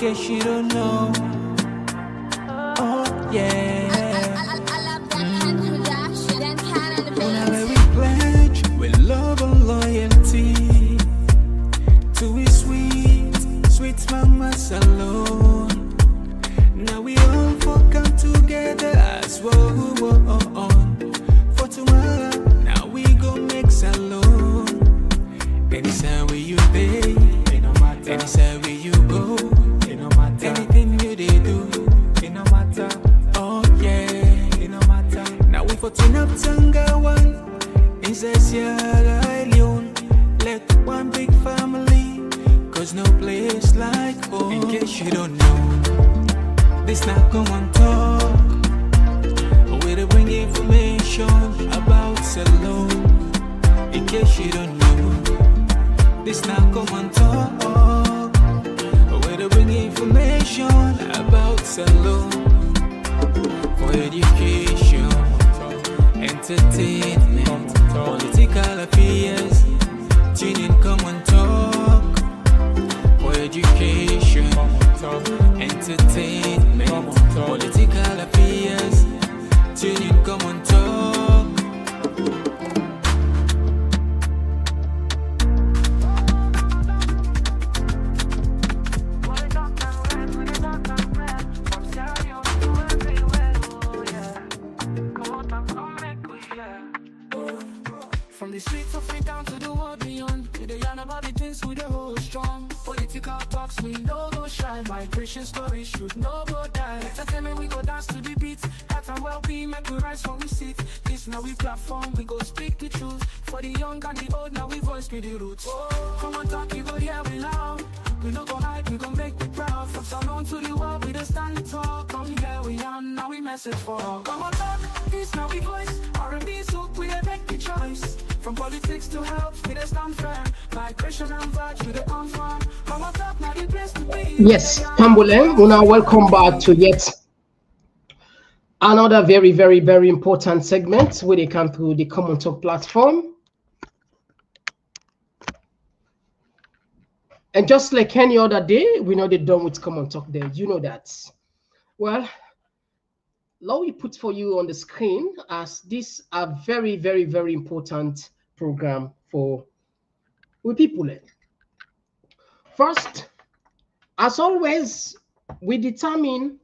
case you don't know. Oh yeah. Whenever we pledge with love and loyalty to his sweet mamas alone. Now we all come together as one for tomorrow. Now we go make salon. Anytime where you pay, anytime where you go, anything you they do, it no matter. Oh yeah, it no matter. Now we for turn up Tangawan inside Sierra Leone. Let one big family, cause no place like home. In case you don't know, this not Komon-Tok. Where to bring information about Salon. In case you don't know, this not Komon-Tok. Where to bring information about Salon. For education, entertainment, political affairs. Tune in, Komon-Tok. For education, entertainment, political affairs. Tune in, Komon-Tok. From the streets of it down to the world beyond, we the yarn about the things we the hold strong. Political talks, we no go shy. Migration stories should no go die. Entertainment, we go dance to the beat. Health and well-being, make we rise from we sit. This now we platform, we go speak the truth. For the young and the old, now we voice with the roots. Komon-Tok, you go hear we loud. We no go hide, we go make we proud. From Salon to the world, we the stand the talk. Come here we are, now we message for all. Komon-Tok, this now we voice. R&B soup, we make the choice. From politics to health, we the stand firm. Migration and vibes, we the confirm. Komon-Tok, now the place to be. Yes, Pambole, we now welcome back to yet another very, very, very important segment where they come through the Komon-Tok platform. And just like any other day, we know they're done with Komon-Tok there. You know that. Well, now we put for you on the screen as this a very, very, very important program for we people. First, as always, we determine,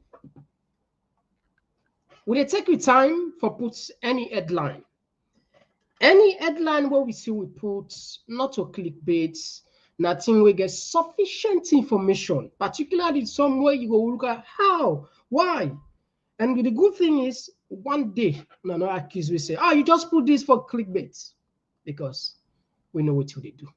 we take your time for put any headline. Any headline where we see we put not to clickbait, nothing we get sufficient information, particularly somewhere you go look at how, why. And the good thing is, one day, no accuse we say, you just put this for clickbait, because we know what they do.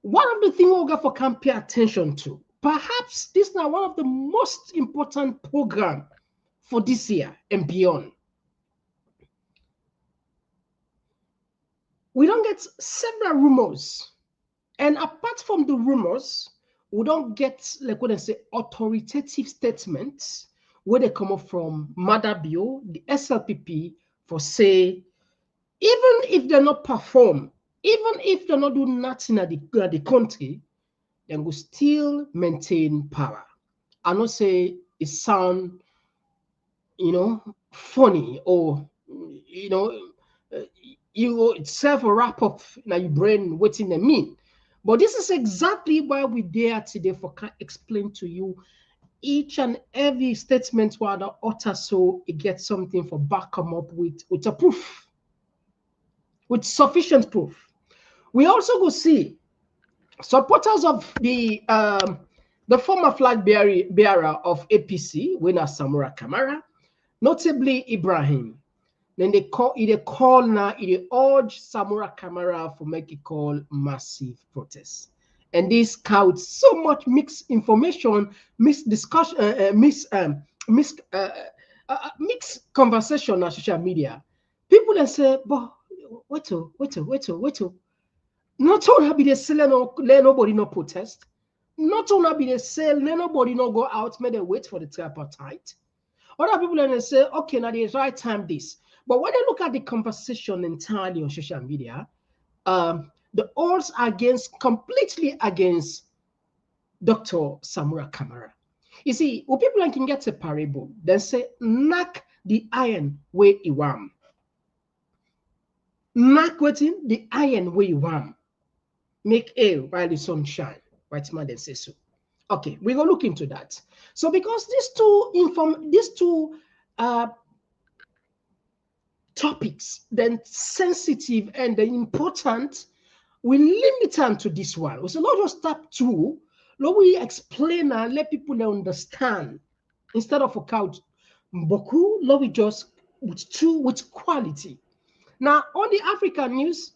One of the things we got for can pay attention to, perhaps this is now one of the most important program for this year and beyond. We don't get several rumors. And apart from the rumors, we don't get, like what I say, authoritative statements where they come up from Maada Bio, the SLPP, for say, even if they're not perform, even if they're not doing nothing at the country, then we still maintain power. I not say it sound, funny or, you itself a wrap up now your brain what in the mean. But this is exactly why we're there today for explain to you each and every statement where the utter so it gets something for back come up with a proof, with sufficient proof. We also go see supporters of the former flag bearer of APC, winner Samura Kamara, notably Ibrahim. Then they urge Samura Kamara for make it call massive protests. And this caused so much mixed information, mixed discussion, mixed conversation on social media. People that say, but wait. Not only be they say let nobody no protest. Not only be they say let nobody no go out, may they wait for the tripartite. Other people then say, okay, now the right time this. But when they look at the conversation entirely on social media, the odds are completely against Dr. Samura Kamara. You see, when people can get a parable, then say, knock the iron where you want. Knock waiting the iron where you want. Make air while the sun shine. White man then say so. Okay, we're gonna look into that. So because these two topics, then sensitive and important, we limit them to this one. So not just step two, let we explain and let people understand instead of a couch boku, let we just with quality. Now on the African news,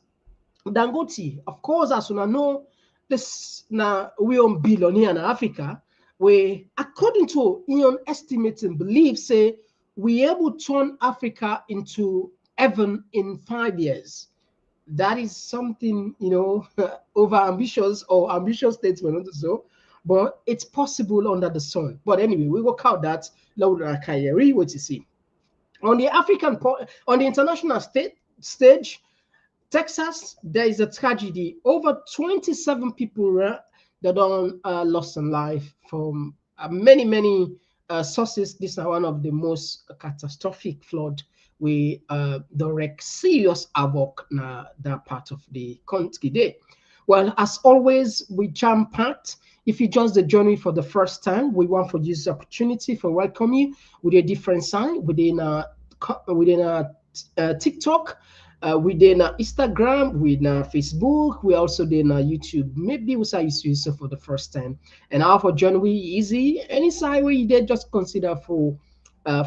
Dangote, of course, as you know, this now we on billionaire in Africa, where according to Ian estimates and beliefs, say we able to turn Africa into heaven in 5 years. That is something, over ambitious or ambitious statement also, but it's possible under the sun. But anyway, we will count that. What you see on the on the international stage, Texas, there is a tragedy. Over 27 people that lost their life from many sources. This is one of the most catastrophic flood we direct serious havoc na that part of the country there. Well, as always, we jam-packed. If you join the journey for the first time, we want to use the opportunity for welcome you with a different sign within TikTok, within Instagram, within Facebook. We also did YouTube. Maybe we say you use it for the first time. And our for journey easy. Any side where you did, just consider for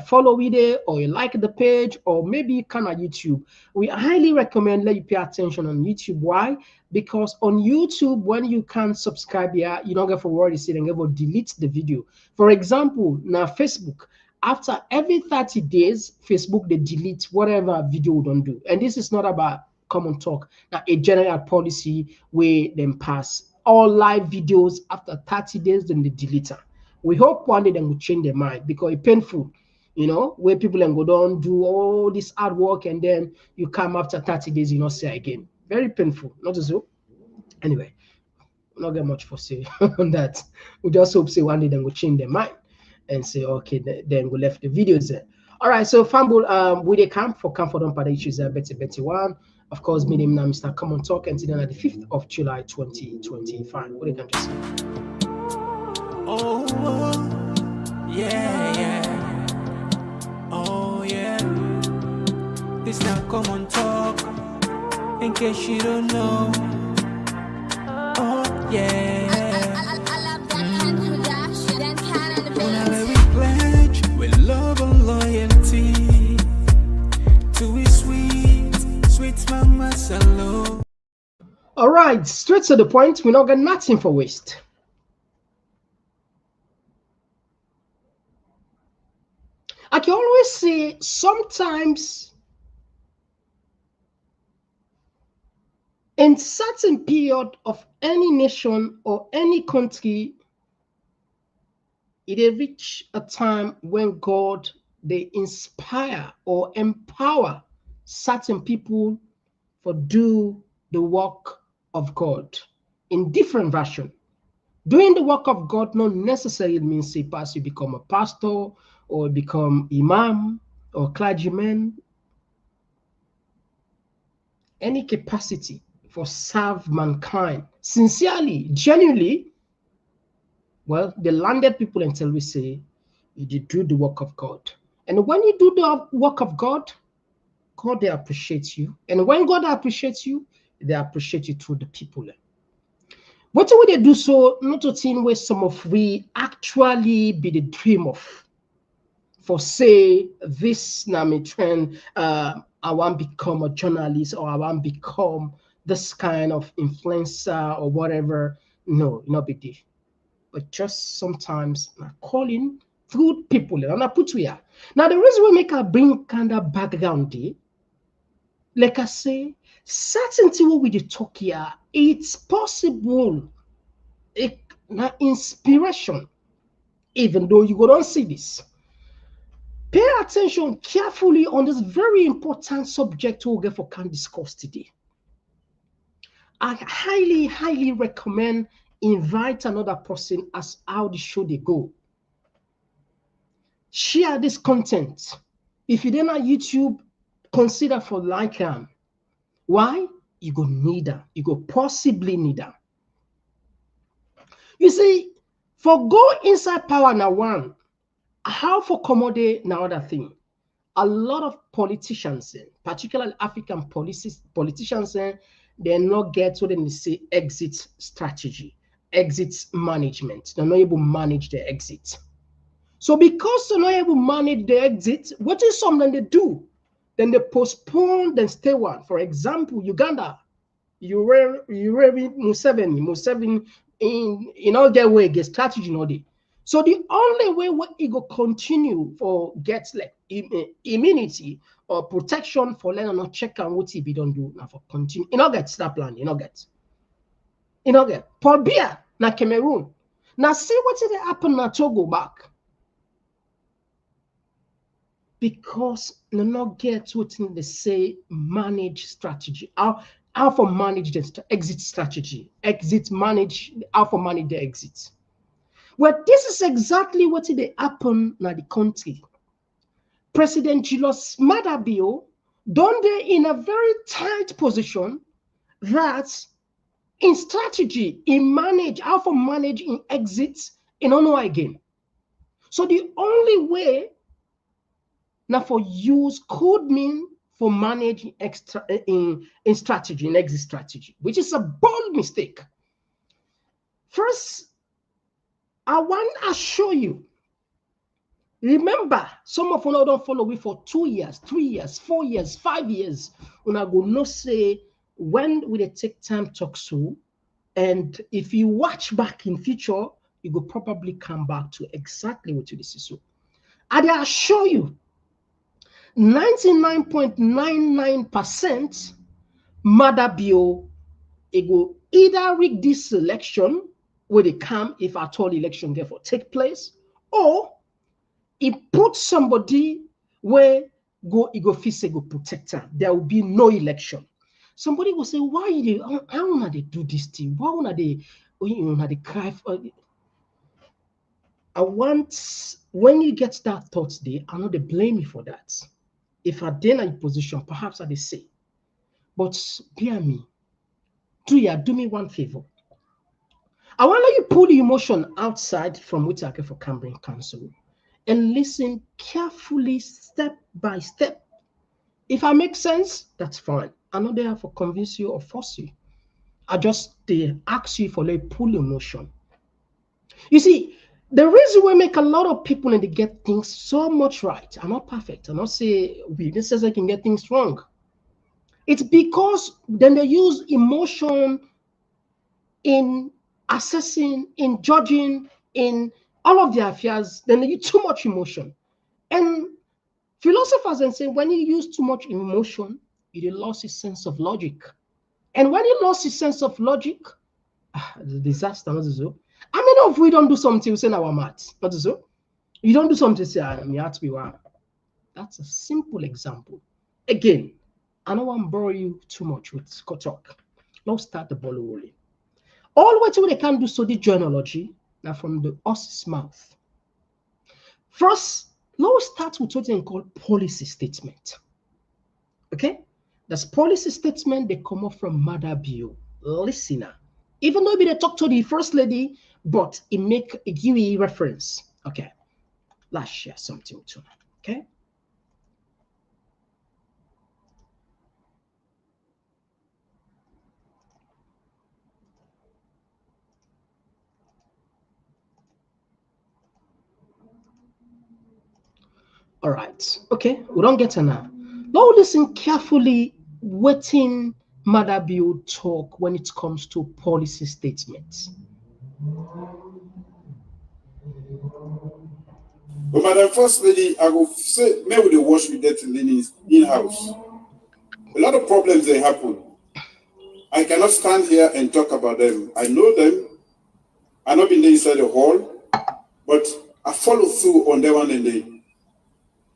follow it there, or you like the page, or maybe you can on YouTube. We highly recommend let you pay attention on YouTube. Why? Because on YouTube, when you can subscribe here, you don't get for worry see and ever delete the video. For example, now Facebook, after every 30 days, Facebook they delete whatever video we don't do. And this is not about Komon-Tok, now a general policy where them pass all live videos after 30 days, then they delete them. We hope one day they will change their mind because it's painful. Where people can go down, do all this hard work, and then you come after 30 days, you not say again. Very painful, not so. Anyway, not get much for say on that. We just hope say one day they will change their mind and say, okay, then we left the videos there. All right, so Fumble with a camp for on Pada issues Betty one. Of course, me name now Mr. Komon-Tok, and today on the 5th of July 2025. What you can just say? Oh, yeah. Oh, yeah. This now Komon-Tok, in case you don't know. Oh, yeah. Whenever we pledge with love and loyalty to a sweet mama's alone. All right, straight to the point. We not got nothing for waste. I can always say sometimes in certain period of any nation or any country, it reach a time when God they inspire or empower certain people for do the work of God in different version. Doing the work of God not necessarily means say you become a pastor or become imam or clergyman. Any capacity for serve mankind sincerely, genuinely, well, the landed people until we say you do the work of God. And when you do the work of God, God they appreciate you. And when God appreciates you, they appreciate you through the people. What would they do so not to think where some of we actually be the dream of? For say this now me trend, I want to become a journalist or I want to become this kind of influencer or whatever. No, not big deal. But just sometimes calling through people and I put here. Now the reason we make a bring kind of background, like I say, certainty what we talk here, it's possible. Inspiration, even though you go don't see this. Pay attention carefully on this very important subject we'll get for can discuss today. I highly recommend invite another person as how the show they go. Share this content. If you didn't on YouTube, consider for like them. Why? You go need them. You go possibly need them. You see, for go inside power now one, how for accommodate now other thing. A lot of politicians, particularly African politicians, they not get what they say exit strategy, exit management. They're not able to manage their exit. So because they're not able to manage the exit, what is something they do? Then they postpone, then stay one. For example, Uganda, Museveni in all their way get strategy in all day. So the only way what it go continue for gets like immunity or protection for letting not check and what he be don't do now for continue. You know get that plan, you know get. Paul Biya na Cameroon. Now see what did happen na Togo back. Because they not get what they say manage strategy. How for manage the exit strategy. Exit manage, how for manage the exit. Well, this is exactly what did happen in the country. President Julius Maada Bio done they in a very tight position that in strategy, in manage, how for manage in exits, in don't know again. So the only way now for use could mean for managing extra in strategy, in exit strategy, which is a bold mistake. First, I want to show you. Remember, some of you don't follow me for 2 years, 3 years, 4 years, 5 years. When I go no say when will they take time talk so, and if you watch back in future, you will probably come back to exactly what you see. So, and I assure you, 99.99% Maada Bio it will either rig this election where they come if at all election therefore take place, or it puts somebody where go face go protect her. There will be no election. Somebody will say, why they how wanna they do this thing? Why wanna they cry for I want when you get that thought there, I know they blame me for that. If I did in position, perhaps I they say, but bear me, do me one favor. I want you pull the emotion outside from which I get for Cambrian Council and listen carefully, step by step. If I make sense, that's fine. I'm not there for convince you or force you. I just ask you for like pull emotion. You see, the reason we make a lot of people and they get things so much right. I'm not perfect. I'm not saying we necessarily can get things wrong. It's because then they use emotion in assessing, in judging, in all of their affairs. Then they use too much emotion. And philosophers then say when you use too much emotion, you lost his sense of logic. And when you lost his sense of logic, the disaster, not so. I mean, if we don't do something, we say our maths, not so. You don't do something, say, you have to be one. That's a simple example. Again, I don't want to borrow you too much with talk. Let's start the ball rolling. All what they can do so the journalogy now from the horse's mouth. First, let's start with what they call policy statement. Okay, that's policy statement. They come up from Maada Bio, listener. Even though they talk to the first lady, but it make a give you reference. Okay, let's share something with you. Okay. All right. Okay, we don't get it now. Now listen carefully. Waiting Maada Bio talk when it comes to policy statements. But Madam First Lady, I will say, maybe they wash with dirty linens in-house. A lot of problems they happen. I cannot stand here and talk about them. I know them. I've not been there inside the hall, but I follow through on them one and day.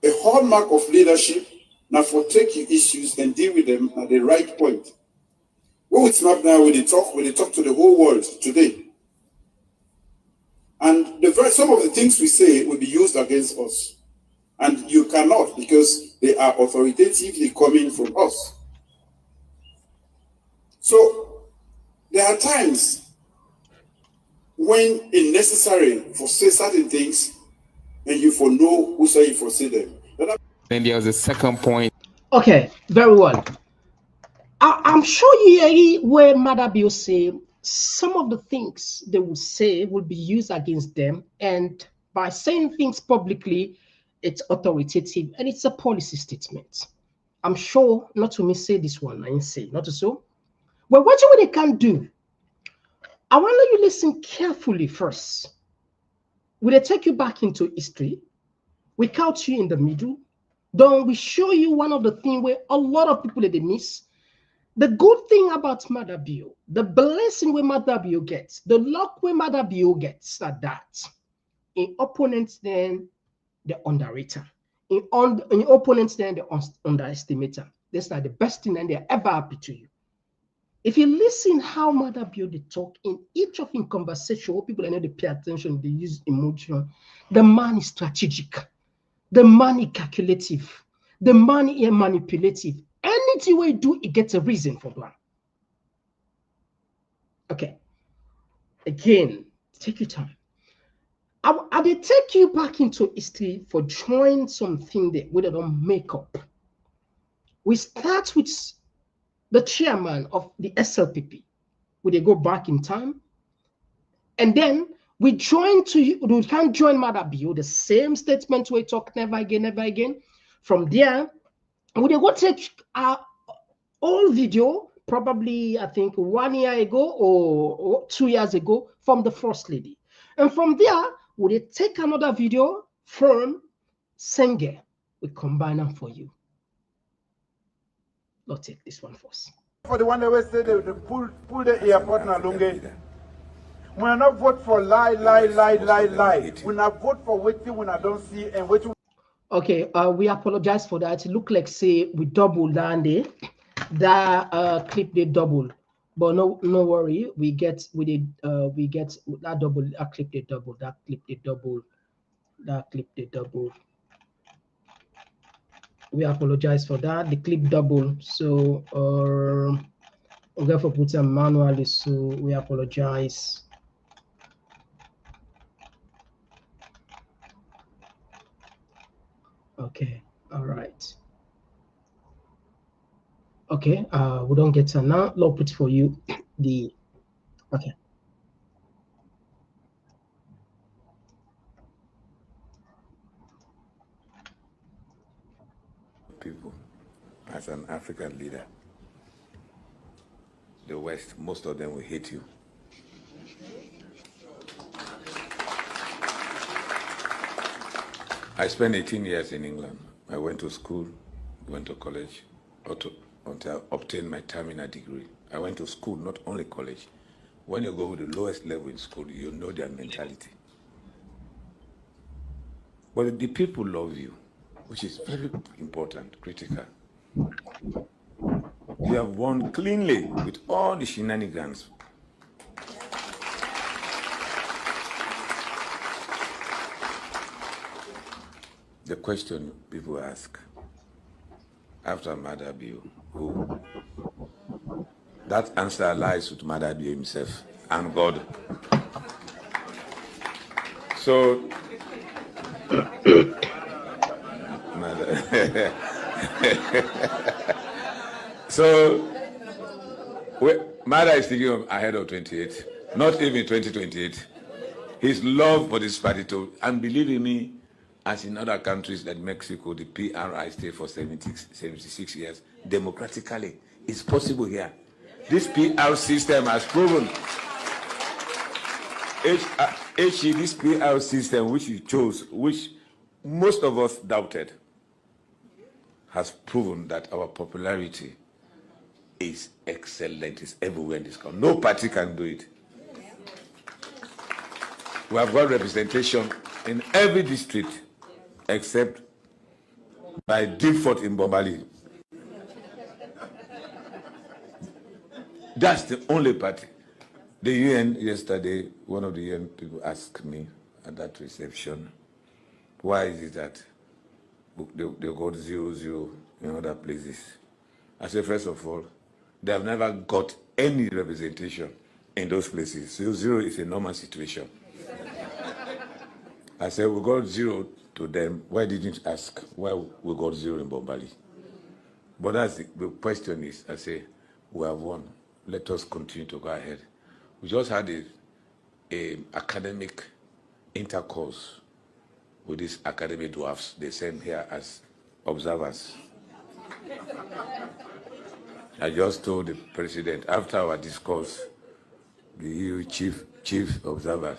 A hallmark of leadership now for take your issues and deal with them at the right point. What with SMAP now when they talk to the whole world today, And some of the things we say will be used against us. And you cannot, because they are authoritatively coming from us. So there are times when it's necessary for say certain things, and you for know who say you for say them. Then there was a second point. Okay, very well. I'm sure you hear where Maada Bio say some of the things they will say will be used against them, and by saying things publicly, it's authoritative and it's a policy statement. I'm sure not to me say this one, I ain't say not to so. Well, what they can do, I want you listen carefully first. Will they take you back into history? We count you in the middle. Then we show you one of the things where a lot of people they miss. The good thing about Maada Bio, the blessing where Maada Bio gets, the luck where Maada Bio gets at that. In opponents, then the underrater. In opponents, then the underestimator. That's like the best thing, and they're ever happy to you. If you listen how Maada Bio they talk in each of in conversation, what people need to pay attention, they use emotion. The man is strategic. The man is calculative. The man is manipulative. Anything we do, it gets a reason for that. Okay. Again, take your time. I they take you back into history for trying something that we don't make up. We start with the chairman of the SLPP. We they go back in time, and then we join to you. We can't join Maada Bio. The same statement we talk never again, never again. From there, we they go take our old video, probably I think 1 year ago or 2 years ago, from the First Lady, and from there we they take another video from Senge. We combine them for you. Let's take this one first. For the one that was said they pull the airport na longe. We are not vote for lie. We not vote for waiting when I don't see and waiting. Okay, we apologize for that. It look like say we double down there. That clip they double, but no worry. We get that double. That clip they double. That clip they double. That clip they double. We apologize for that. The clip double. So we're going to put them manually. So we apologize. Okay. All right. Okay. We don't get to now. I'll put for you the. Okay. People, as an African leader, the West, most of them will hate you. I spent 18 years in England. I went to school, went to college, until I obtained my terminal degree. I went to school, not only college. When you go to the lowest level in school, you know their mentality. But the people love you, which is very important, critical. You have won cleanly with all the shenanigans. The question people ask after Maada Bio, who? That answer lies with Maada Bio himself and God. So, Maada is thinking of ahead of 28, not even 2028. His love for this party, and believe me, as in other countries like Mexico, the PRI stayed for 76 years democratically. It's possible here. This PR system has proven. This PR system which you chose, which most of us doubted, has proven that our popularity is excellent. It's everywhere in this country. No party can do it. We have got representation in every district except by default in Bombali. That's the only party. The UN yesterday, one of the UN people asked me at that reception, why is it that they got 0-0 in other places? I said, first of all, they have never got any representation in those places. 0-0 is a normal situation. I said, we got 0 to them. Why didn't you ask why we got 0 in Bombali? But that's the question is, I say, we have won. Let us continue to go ahead. We just had a academic intercourse with these academic dwarfs. They sent here as observers. I just told the president, after our discourse, the EU chief observers,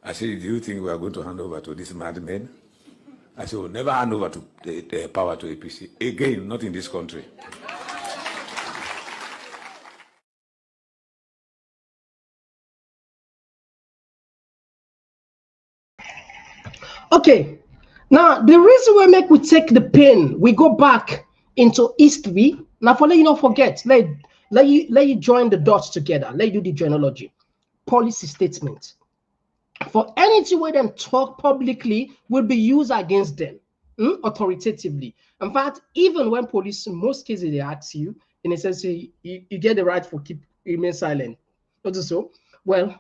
I said, do you think we are going to hand over to these madmen? I said, we'll never hand over to the power to APC. Again, not in this country. Okay, now the reason we make we take the pen, we go back into history. Now, for let you not forget, let you join the dots together. Let you do the genealogy, policy statement. For anything where them talk publicly will be used against them authoritatively. In fact, even when police, in most cases, they ask you, in a sense, you get the right for remain silent. Not so well.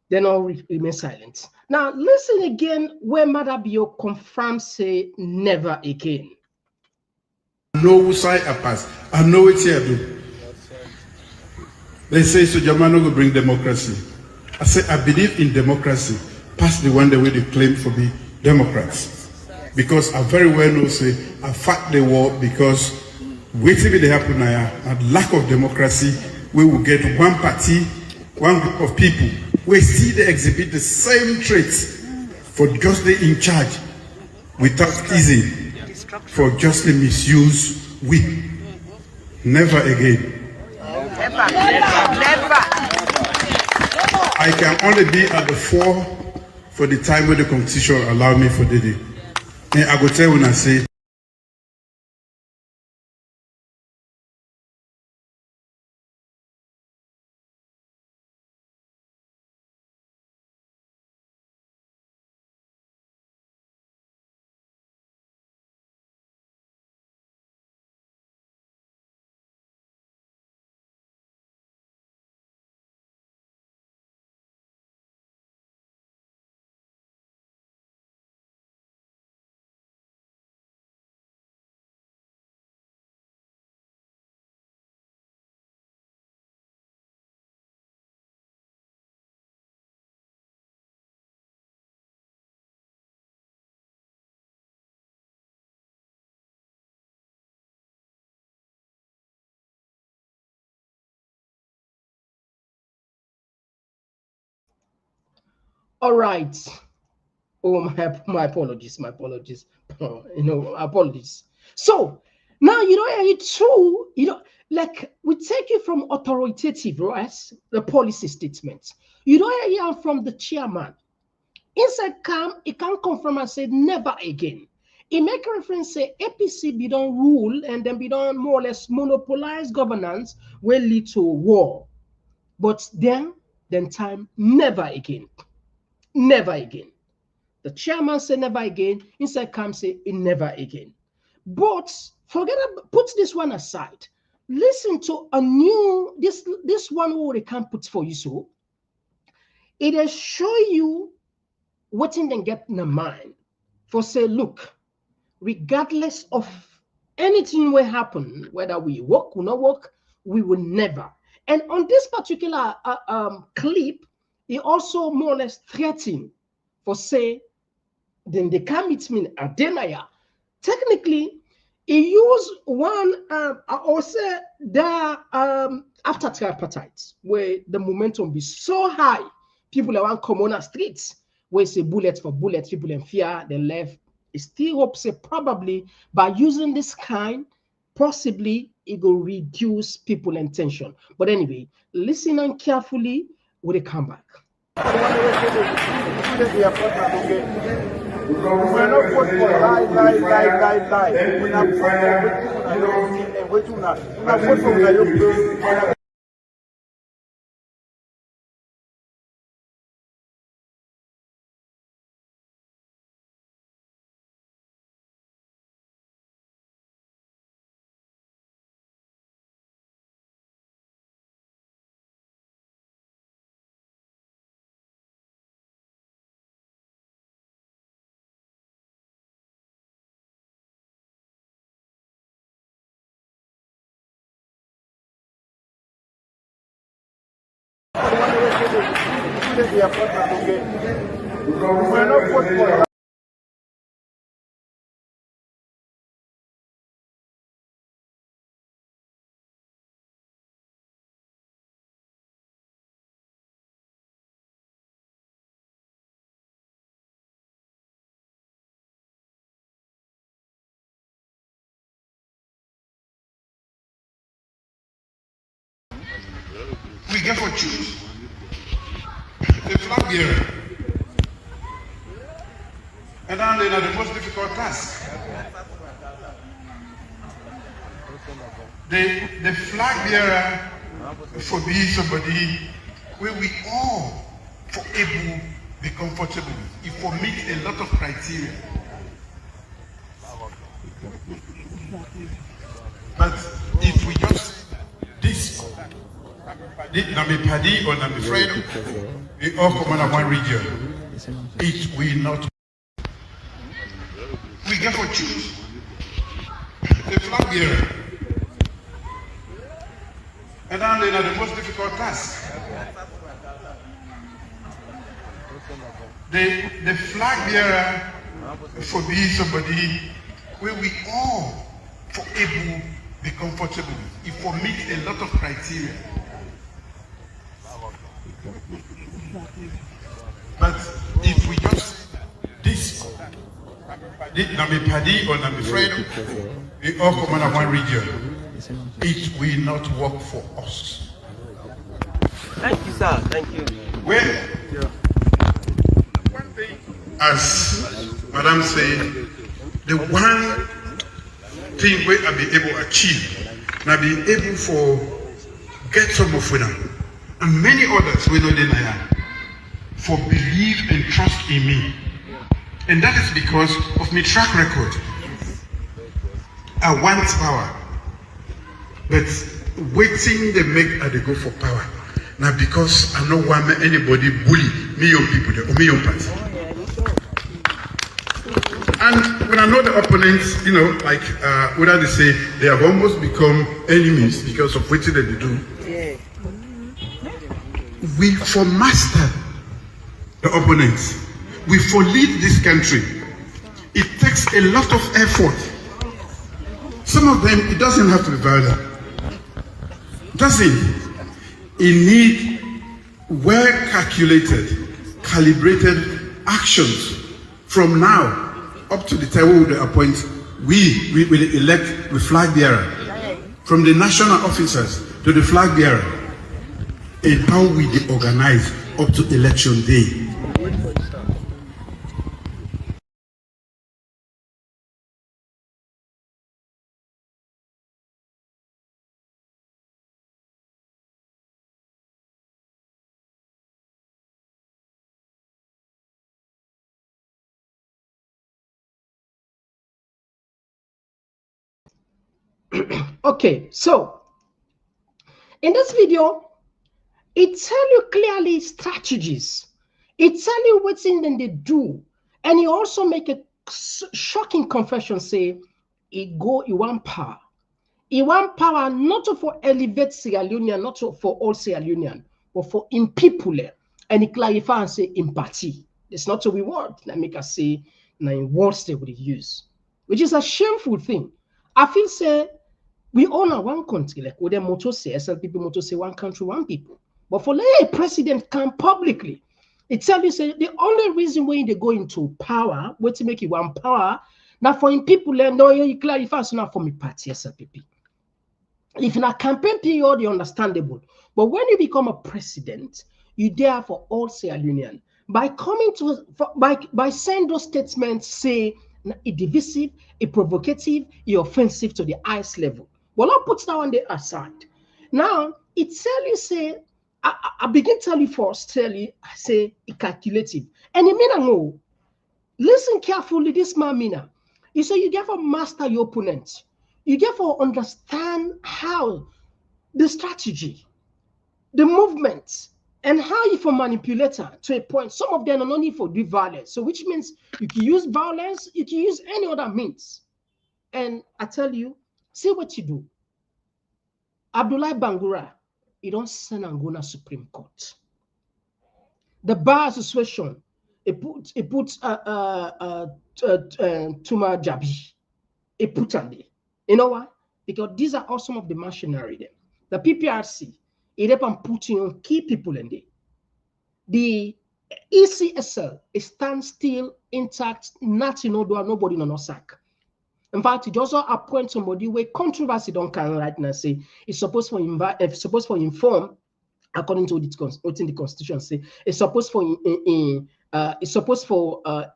Then all remain silent. Now, listen again where Maada Bio confirms say never again. No side I pass. I know it's here. They say so Germano will bring democracy. I say I believe in democracy, past the one the way they claim for be Democrats. Because I very well know say I fight the war because waiting will happen now and lack of democracy, we will get one party, one group of people. We see they exhibit the same traits for justly in charge without easing, for justly misuse we. Never again. Never. I can only be at the fore for the time when the constitution allow me for the day. And I go tell when I say, All right. Oh, my apologies. Apologies. So now it's true. Like we take it from authoritative, right? The policy statements. Hear from the chairman. Inside it can confirm and say never again. It make reference say APC be done rule and then be done more or less monopolize governance will lead to war. But then time never again. Never again. The chairman say never again. Inside come say never again. But put this one aside. Listen to a new this one who they can put for you. So it will show you what in them get in the mind. For say, look, regardless of anything will happen, whether we work or not work, we will never. And on this particular clip, he also more or less threatened for say, then they can meet me at Denaya. Technically, he used one also the after tripartite, where the momentum be so high, people around Komon-Tok streets, where say bullet for bullet, people in fear, they left. He still hope say probably by using this kind, possibly it will reduce people in tension. But anyway, listen on carefully when they come back. we are not vote for lie. We are not vote for We get for choose the flag bearer. And then they are the most difficult task. The flag bearer for be somebody where we all for able be comfortable with. If we meet a lot of criteria. But if we just this Nami Paddy or Nami Fredo, we all come under one region. It will not. We get for choose the flag bearer. And then they are the most difficult task. The flag bearer for be somebody where we all for able be comfortable with. If we meet a lot of criteria. But if we just this Nami Paddy or Nami Fredo, we all come under one region. It will not work for us. Thank you, sir. Thank you. Well, one thing, as Madam said, the one thing we are be able to achieve, now be able for get some of them, and many others we know deny for believe and trust in me. And that is because of my track record. I want power. But waiting they make they go for power. Now because I don't want anybody bully me young people or me young party. And when I know the opponents, you know, like whether they say they have almost become enemies because of what they do. We for master the opponents. We for lead this country. It takes a lot of effort. Some of them, it doesn't have to be violent. Doesn't. It need well calculated, calibrated actions from now up to the time we will appoint. We will elect the flag bearer, from the national officers to the flag bearer, and how we organize up to election day. Okay, so in this video, it tell you clearly strategies. It tell you what's in them they do, and he also make a shocking confession. Say, he want power. He want power not for elevate Sierra Leone, not for all Sierra Leonean, but for in people. And he clarify and say in party. It's not what we want. Let make us say now in words they would use, which is a shameful thing. I feel say. We own one country, like with the motto say, SLPP motto say one country, one people. But for a president come publicly, it tell you say the only reason when they go into power, what to make you one power, now for in people, no, you clarify so not for me party SLPP. If in a campaign period, you're understandable. But when you become a president, you dare for all Sierra Leonean. By coming to by saying those statements, say it's divisive, it's provocative, it's offensive to the highest level. Well, I'll put that on the aside. Now, it tell you, say, I begin tell you first, tell you, I say, it's calculative. And it mean, no, listen carefully, this man mean. You say, you get for master your opponent. You get for understand how the strategy, the movement, and how you for manipulator to a point. Some of them are not need for do violence. So which means you can use violence, you can use any other means. And I tell you, see what you do. Abdullah Bangura, he don't send and go to Supreme Court. The bar association, it puts Tuma Jabi, it put on there. You know why? Because these are all some of the machinery there. The PPRC, it up putting on key people in there. The ECSL, it stands still intact, nothing, nobody no sack. In fact, it also appoint somebody where controversy don't can right now say it's supposed for inform according to what's in the constitution say it's supposed for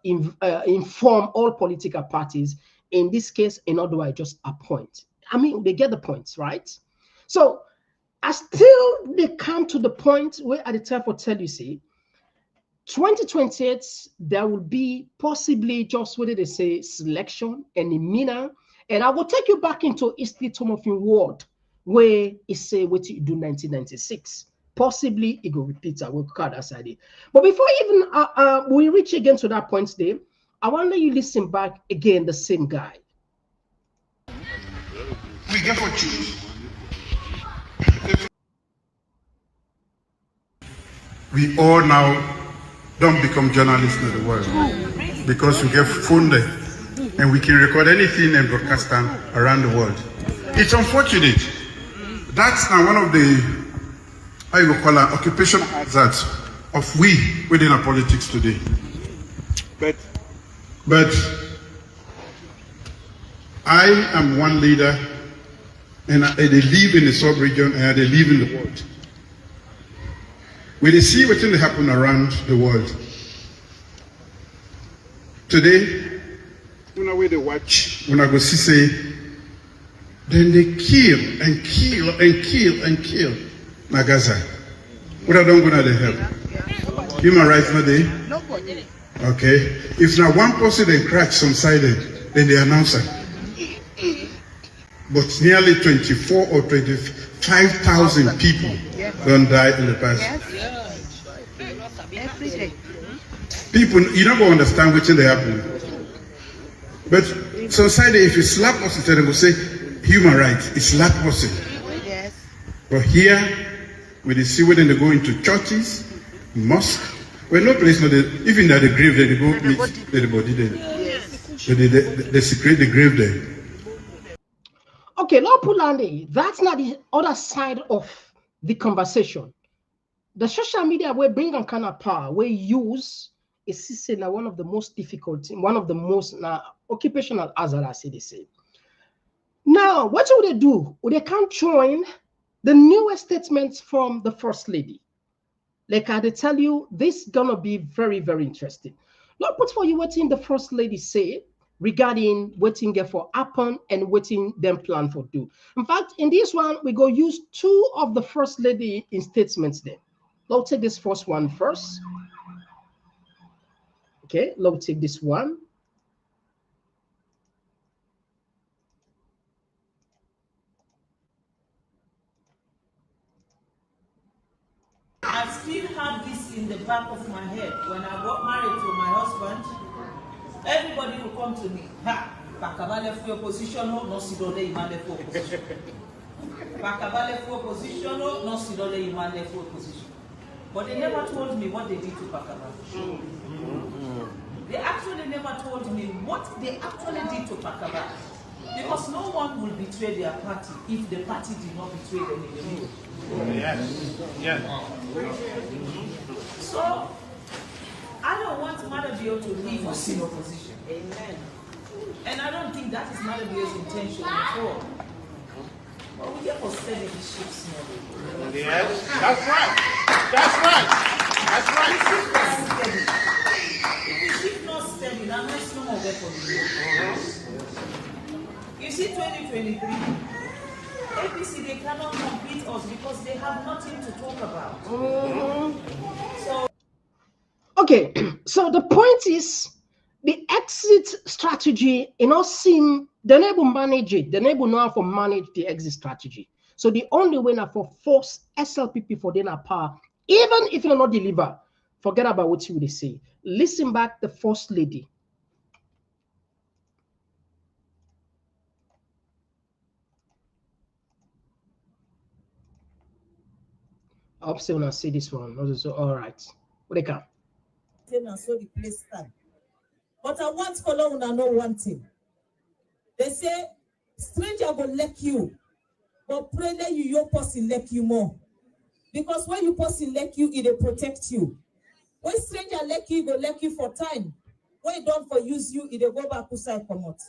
inform all political parties. In this case, in other words, just appoint. I mean, they get the points, right? So, still they come to the point where at the time for tell you, see, 2028, there will be possibly just what they say selection and Mina. And I will take you back into history term of your word where it say what you do 1996. Possibly it will repeat. I will cut aside it. But before even we reach again to that point there, I want you listen back again, the same guy. We get for choose. We all now don't become journalists in the world because we get funded and we can record anything and broadcast them around the world. It's unfortunate. That's now one of the, how you call it, occupational hazards of we within our politics today. But I am one leader and they live in the sub-region and they live in the world. We see what's going to happen around the world. Today, when we watch, when I go see say, then they kill and kill and kill and kill Gaza. What are they going to help? Human rights not there? Okay. If now one person then crack some sided, then they announce it. But nearly 24 or 25,000 people don't die in the past. People, you don't go understand which thing they happen. But society, if you slap us, they will say human rights. It's slap us. But here, when they see when they go into churches, mosque, well, no place, no, even at the grave, they go meet the body there. So they secrete the grave there. Okay, Lord Pulande, that's not the other side of the conversation. The social media will bring on kind of power, we use is one of the most difficult, one of the most occupational hazard, as they say. Now, what would they do? Would they can't join the newest statements from the First Lady? Like I tell you, this is gonna be very, very interesting. Lord, put for you what in the First Lady say regarding waiting for happen and waiting them plan for do. In fact, in this one, we go use two of the First Lady in statements there. Let's take this first one first. Okay, let's take this one. I still have this in the back of my head. When I got married to my husband, everybody will come to me. Ha! Pakaba left your position, no sidole ima left your position. Pakaba left your position, no sidole ima left your position. But they never told me what they did to Pakaba. They actually never told me what they actually did to Pakaba. Because no one will betray their party if the party did not betray them in the middle. Yes. Yes. So, I don't want Maada Bio to leave us in opposition. Amen. And I don't think that is Maada Bio's intention at all. But we get for steady the ships now. Yes, that's right. That's right. That's right. If the ship not steady, that makes no more weapons. You see, 2023, APC, they cannot compete us because they have nothing to talk about. So, okay, so the point is the exit strategy, seem the neighbor manage it, the neighbor know how to manage the exit strategy. So the only way now for force SLPP for their power, even if you not deliver, forget about what you would say. Listen back the First Lady. I hope so when I see this one. Also, all right. What they can. So the place stand. But I want color una know one thing. They say stranger will like you, but pray that your person like you more. Because when you person like you, it will protect you. When stranger like you, go like you for time. When it don't for use you, it will go back to side come out.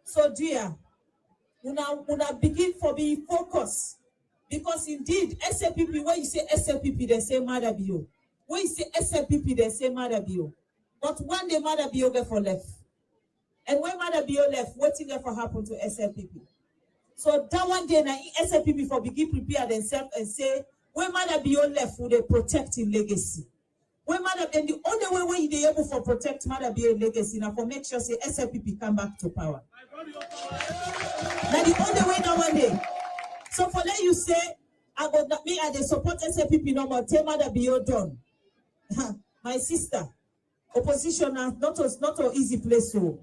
So dear, una begin for being focused. Because indeed, SLPP, when you say SLPP, they say Maada Bio. When you say SLPP, they say Maada Bio. But one day Maada Bio get for left. And when Maada Bio left, what thing ever happened to SLPP? So that one day, now SLPP for begin prepare themselves and say, when Maada Bio left, will they protect his legacy? When and the only way they able for protect Maada Bio legacy now for make sure say SLPP come back to power. Now the only way now one day. So for that you say, I got that me and they support SLPP no more. Tell Maada Bio done. My sister, opposition not an easy place to.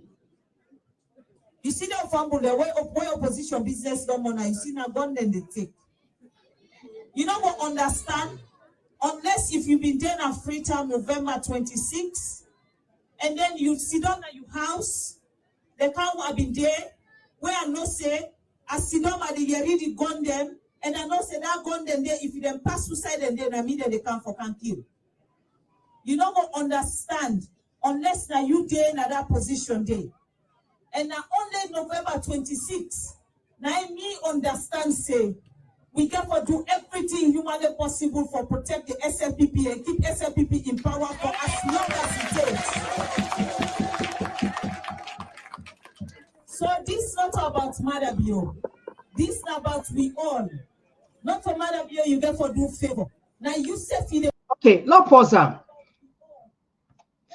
You see that family the way opposition business no more now. You see now gun then they take. You know what understand? Unless if you've been there in Freetown November 26, and then you sit down at your house, the can't have been there, where I know say, I sit down at the already gun them, and I know say that gun them there, if you then pass suicide and then I mean that they can't kill. You know what understand? Unless now you there in that position there. And now only November 26, now me understand say, we got to do everything humanly possible for protect the SLPP and keep SLPP in power for as long as it takes. So this is not about Maada Bio. This is about we all. Not for Maada Bio, you got to do favor. Now you say okay, now pause that.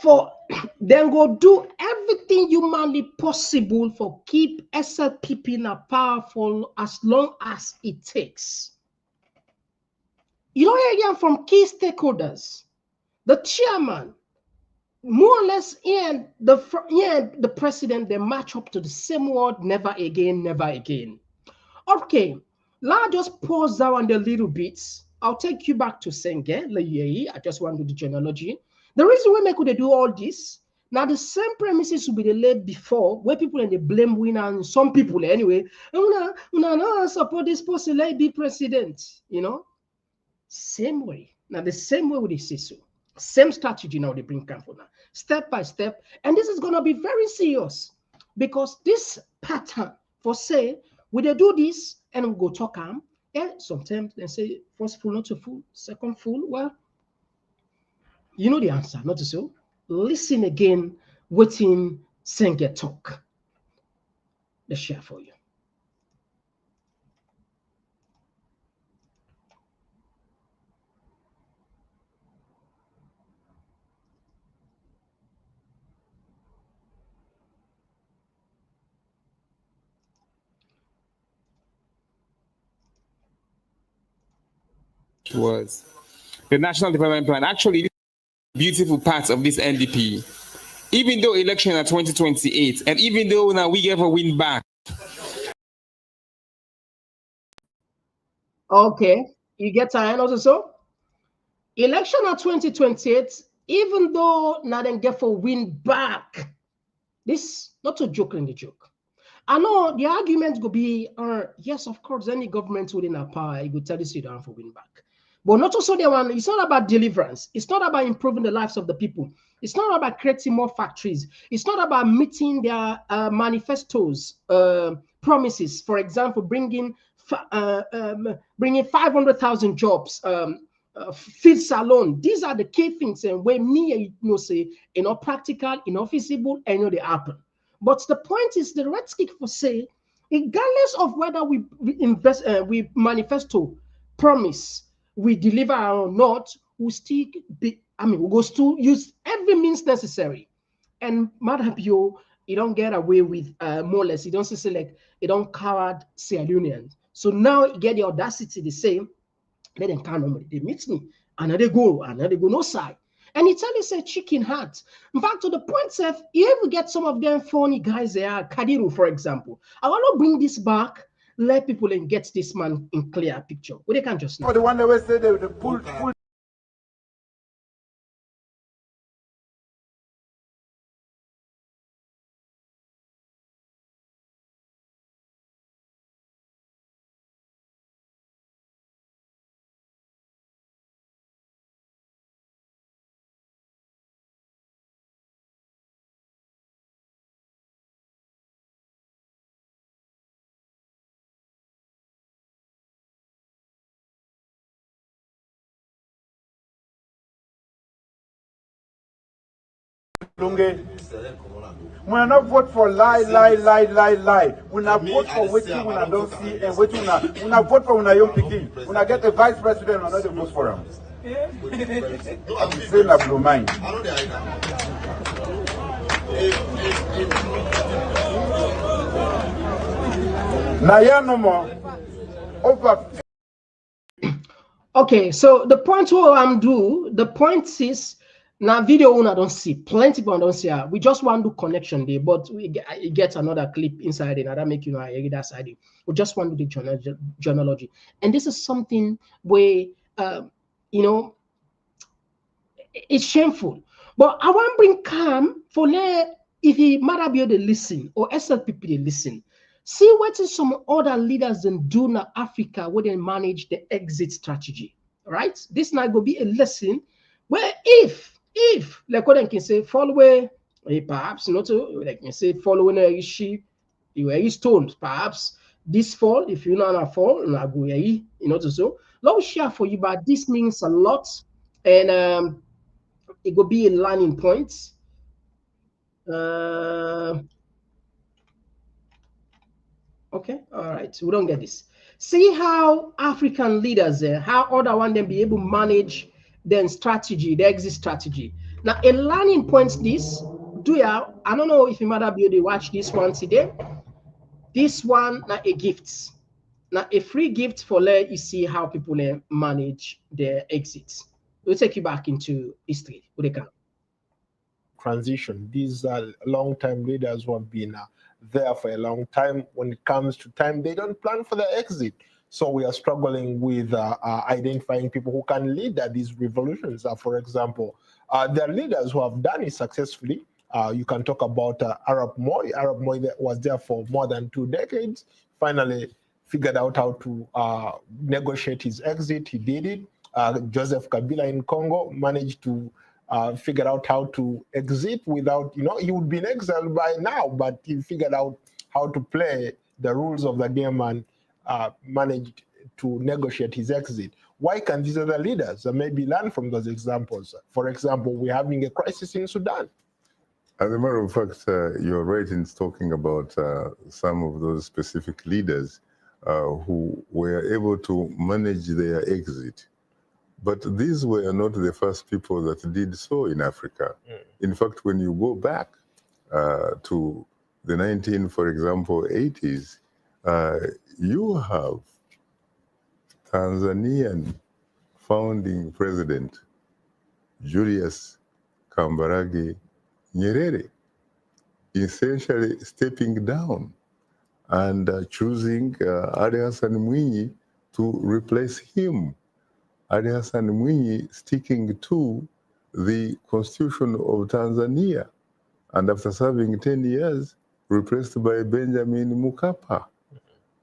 For then go do everything humanly possible for keep SLPP now powerful as long as it takes. You know again from key stakeholders, the chairman, more or less, and the president, they match up to the same word, never again, never again. Okay, let's just pause down a little bit. I'll take you back to Senge. I just want to do the genealogy. The reason we make they do all this, now the same premises will be laid before, where people and they blame winner and some people anyway, no support this person, let be president, you know. Same way. Now the same way with the CISO. Same strategy now they bring camp now, step by step. And this is gonna be very serious because this pattern for say, we they do this and we go talk and sometimes they say first full, not to full, second full. Well, you know the answer, not so. Listen again, waiting, Senge talk. Let's share for you. Was the National Development Plan. Actually, beautiful part of this NDP. Even though election at 2028, and even though now we ever win back. Okay, you get tired also so? Election at 2028, even though now then get for win back. This not a joke in the joke. I know the argument could be, yes, of course, any government within our power, it would tell you down for win back. But not also the one, it's not about deliverance. It's not about improving the lives of the people. It's not about creating more factories. It's not about meeting their manifestos, promises. For example, bringing 500,000 jobs, field salon. These are the key things, and where me say, practical, feasible, and they happen. But the point is, the red stick for say, regardless of whether we invest, we manifesto, promise, we deliver or not, we still be, we go to use every means necessary. And Maada Bio, you don't get away with more or less, you don't say like, you don't coward Sierra Leoneans. So now you get the audacity the same, let them count on they meet me, and they go no side. And he tell you say chicken heart. In fact, to the point of you ever get some of them funny guys there, Kadiru, for example. I want to bring this back, let people and get this man in clear picture. Well, they can just know. The one that was said they pull When I vote for lie. When I vote for waiting when I don't see and waiting when I vote for when I young picking. When I get a vice president, I know they vote for him. I'm saying I blow mind. Now yeah, no more. Over. Okay, so the point what I'm do, the point is now video I don't see plenty people don't see. We just want to do connection there, but we get another clip inside it, and that make you know I that side. We just want to do journalogy, and this is something where you know it's shameful. But I want to bring calm for if he Maada Bio they listen or SLPP they listen. See what is some other leaders in do in Africa where they manage the exit strategy, right? This now go be a lesson where if like what I can say follow perhaps not to like can say following a sheep, you are stoned. Perhaps this fall, if you not fall, na go you know so. Let me share for you, but this means a lot, and it will be a learning point. Okay, all right, we don't get this. See how African leaders, how other one them be able to manage their strategy, their exit strategy. Now, a learning point this, I don't know if you Maada Bio they watch this one today. This one, now a gift. Now, a free gift for you see how people manage their exits. We'll take you back into history. Transition. These are long-time leaders who have been there for a long time. When it comes to time, they don't plan for the exit. So we are struggling with identifying people who can lead these revolutions. For example, there are leaders who have done it successfully. You can talk about Arap Moi. Arap Moi was there for more than 2 decades. Finally figured out how to negotiate his exit. He did it. Joseph Kabila in Congo managed to figure out how to exit without, he would be in exile by now, but he figured out how to play the rules of the game and managed to negotiate his exit. Why can these other leaders maybe learn from those examples? For example, we're having a crisis in Sudan. As a matter of fact, you're right in talking about some of those specific leaders who were able to manage their exit. But these were not the first people that did so in Africa. In fact, when you go back to the for example, 80s, you have Tanzanian founding president Julius Kambarage Nyerere essentially stepping down and choosing Ali Hassan Mwinyi to replace him. Ali Hassan Mwinyi sticking to the constitution of Tanzania, and after serving 10 years, replaced by Benjamin Mkapa.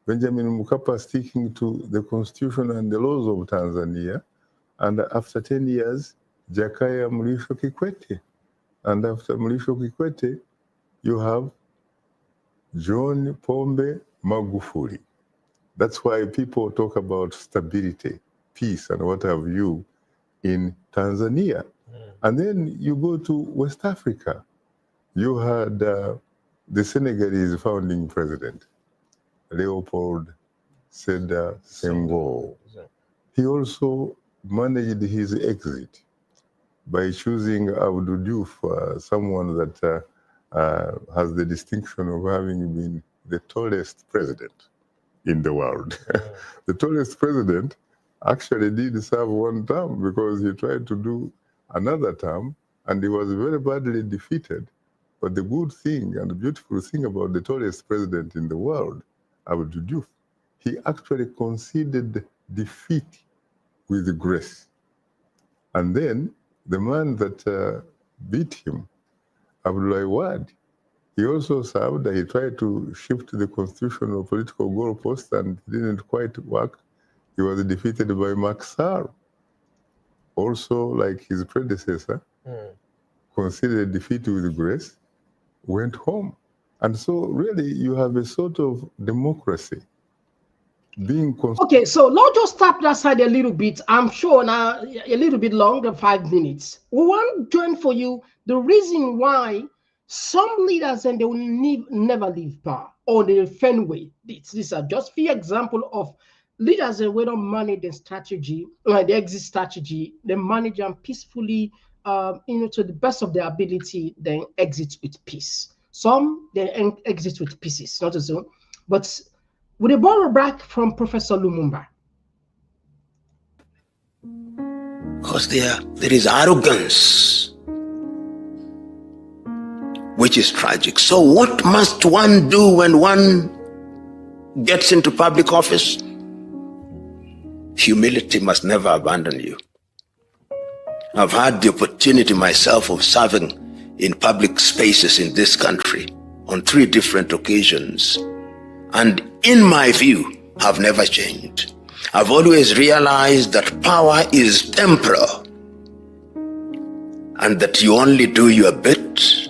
Benjamin Mkapa sticking to the constitution and the laws of Tanzania, and after 10 years, Jakaya Mrisho Kikwete. And after Mrisho Kikwete, you have John Pombe Magufuli. That's why people talk about stability, peace, and what have you in Tanzania. And then you go to West Africa. You had the Senegalese founding president, Leopold Sédar Senghor. He also managed his exit by choosing Abdou Diouf, someone that has the distinction of having been the tallest president in the world. The tallest president actually did serve 1 term because he tried to do another term and he was very badly defeated. But the good thing and the beautiful thing about the tallest president in the world, Abdou Diouf, he actually conceded defeat with grace. And then the man that beat him, Abdoulaye Wade, he also served. He tried to shift the constitutional political goalpost and it didn't quite work. He was defeated by Macky Sall. Also, like his predecessor, considered defeat with grace, went home. And so really you have a sort of democracy being okay, so let's just tap that side a little bit. I'm sure now a little bit longer, 5 minutes. We want to join for you the reason why some leaders and they will never leave power or they defend way. These are just few example of leaders that we don't manage the strategy, the exit strategy. They manage them peacefully, to the best of their ability. Then exit with peace. Some they exit with pieces, not as well, but. With a borrow back from Professor Lumumba. Because there is arrogance, which is tragic. So what must one do when one gets into public office? Humility must never abandon you. I've had the opportunity myself of serving in public spaces in this country on 3 different occasions. And in my view, have never changed. I've always realized that power is temporal and that you only do your bit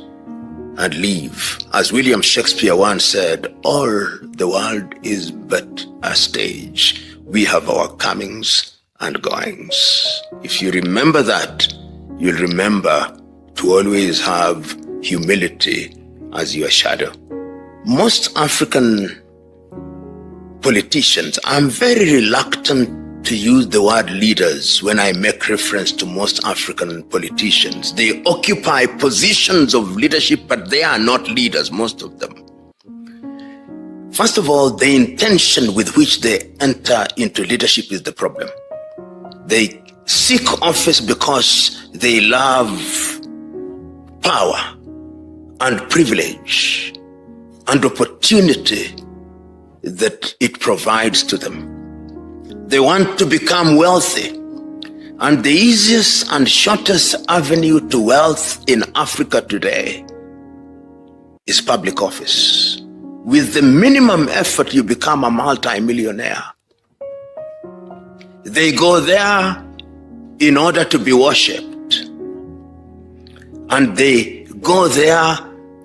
and leave. As William Shakespeare once said, all the world is but a stage. We have our comings and goings. If you remember that, you'll remember to always have humility as your shadow. Most African politicians, I'm very reluctant to use the word leaders when I make reference to most African politicians. They occupy positions of leadership, but they are not leaders, most of them. First of all, the intention with which they enter into leadership is the problem. They seek office because they love power and privilege and opportunity that it provides to them. They want to become wealthy, and the easiest and shortest avenue to wealth in Africa today is public office. With the minimum effort, you become a multi-millionaire. They go there in order to be worshipped, and they go there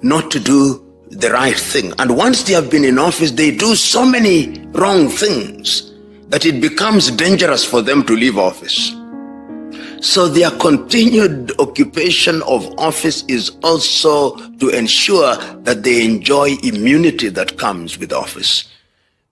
not to do the right thing. And once they have been in office, they do so many wrong things that it becomes dangerous for them to leave office. So their continued occupation of office is also to ensure that they enjoy immunity that comes with office.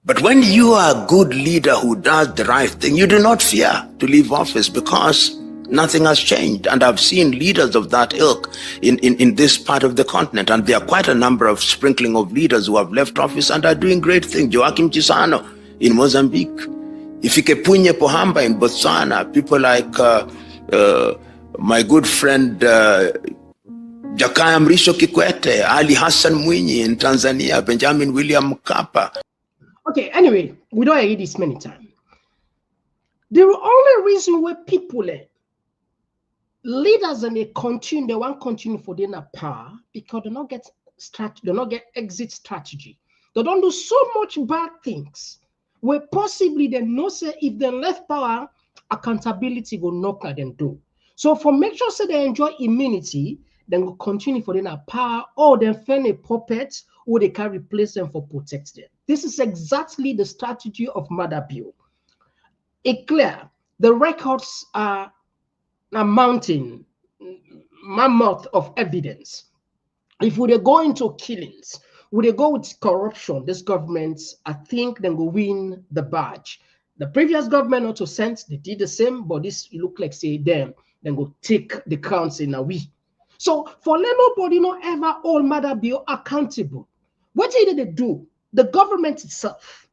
But when you are a good leader who does the right thing, you do not fear to leave office because nothing has changed. And I've seen leaders of that ilk in this part of the continent. And there are quite a number of sprinkling of leaders who have left office and are doing great things. Joaquim Chissano in Mozambique. Ifikepunye Pohamba in Botswana. People like my good friend Jakaya Mrisho Kikwete, Ali Hassan Mwinyi in Tanzania, Benjamin William Mkapa. Okay, anyway, we don't hear this many times. The only reason why people leaders and they want continue for their power because they not get strategy, they not get exit strategy. They don't do so much bad things where possibly they know say if they left power, accountability will knock at them door. So for make sure say they enjoy immunity, then will continue for their power, or then find a puppet who they can replace them for protect them. This is exactly the strategy of Maada Bio. It's clear the records are a mountain, mammoth of evidence. If we go into killings, would they go with corruption, this government, I think they will win the badge. The previous government also sent, they did the same, but this look like say them, then go take the counts in a week. So for let nobody not ever hold Maada Bio accountable. What did they do? The government itself.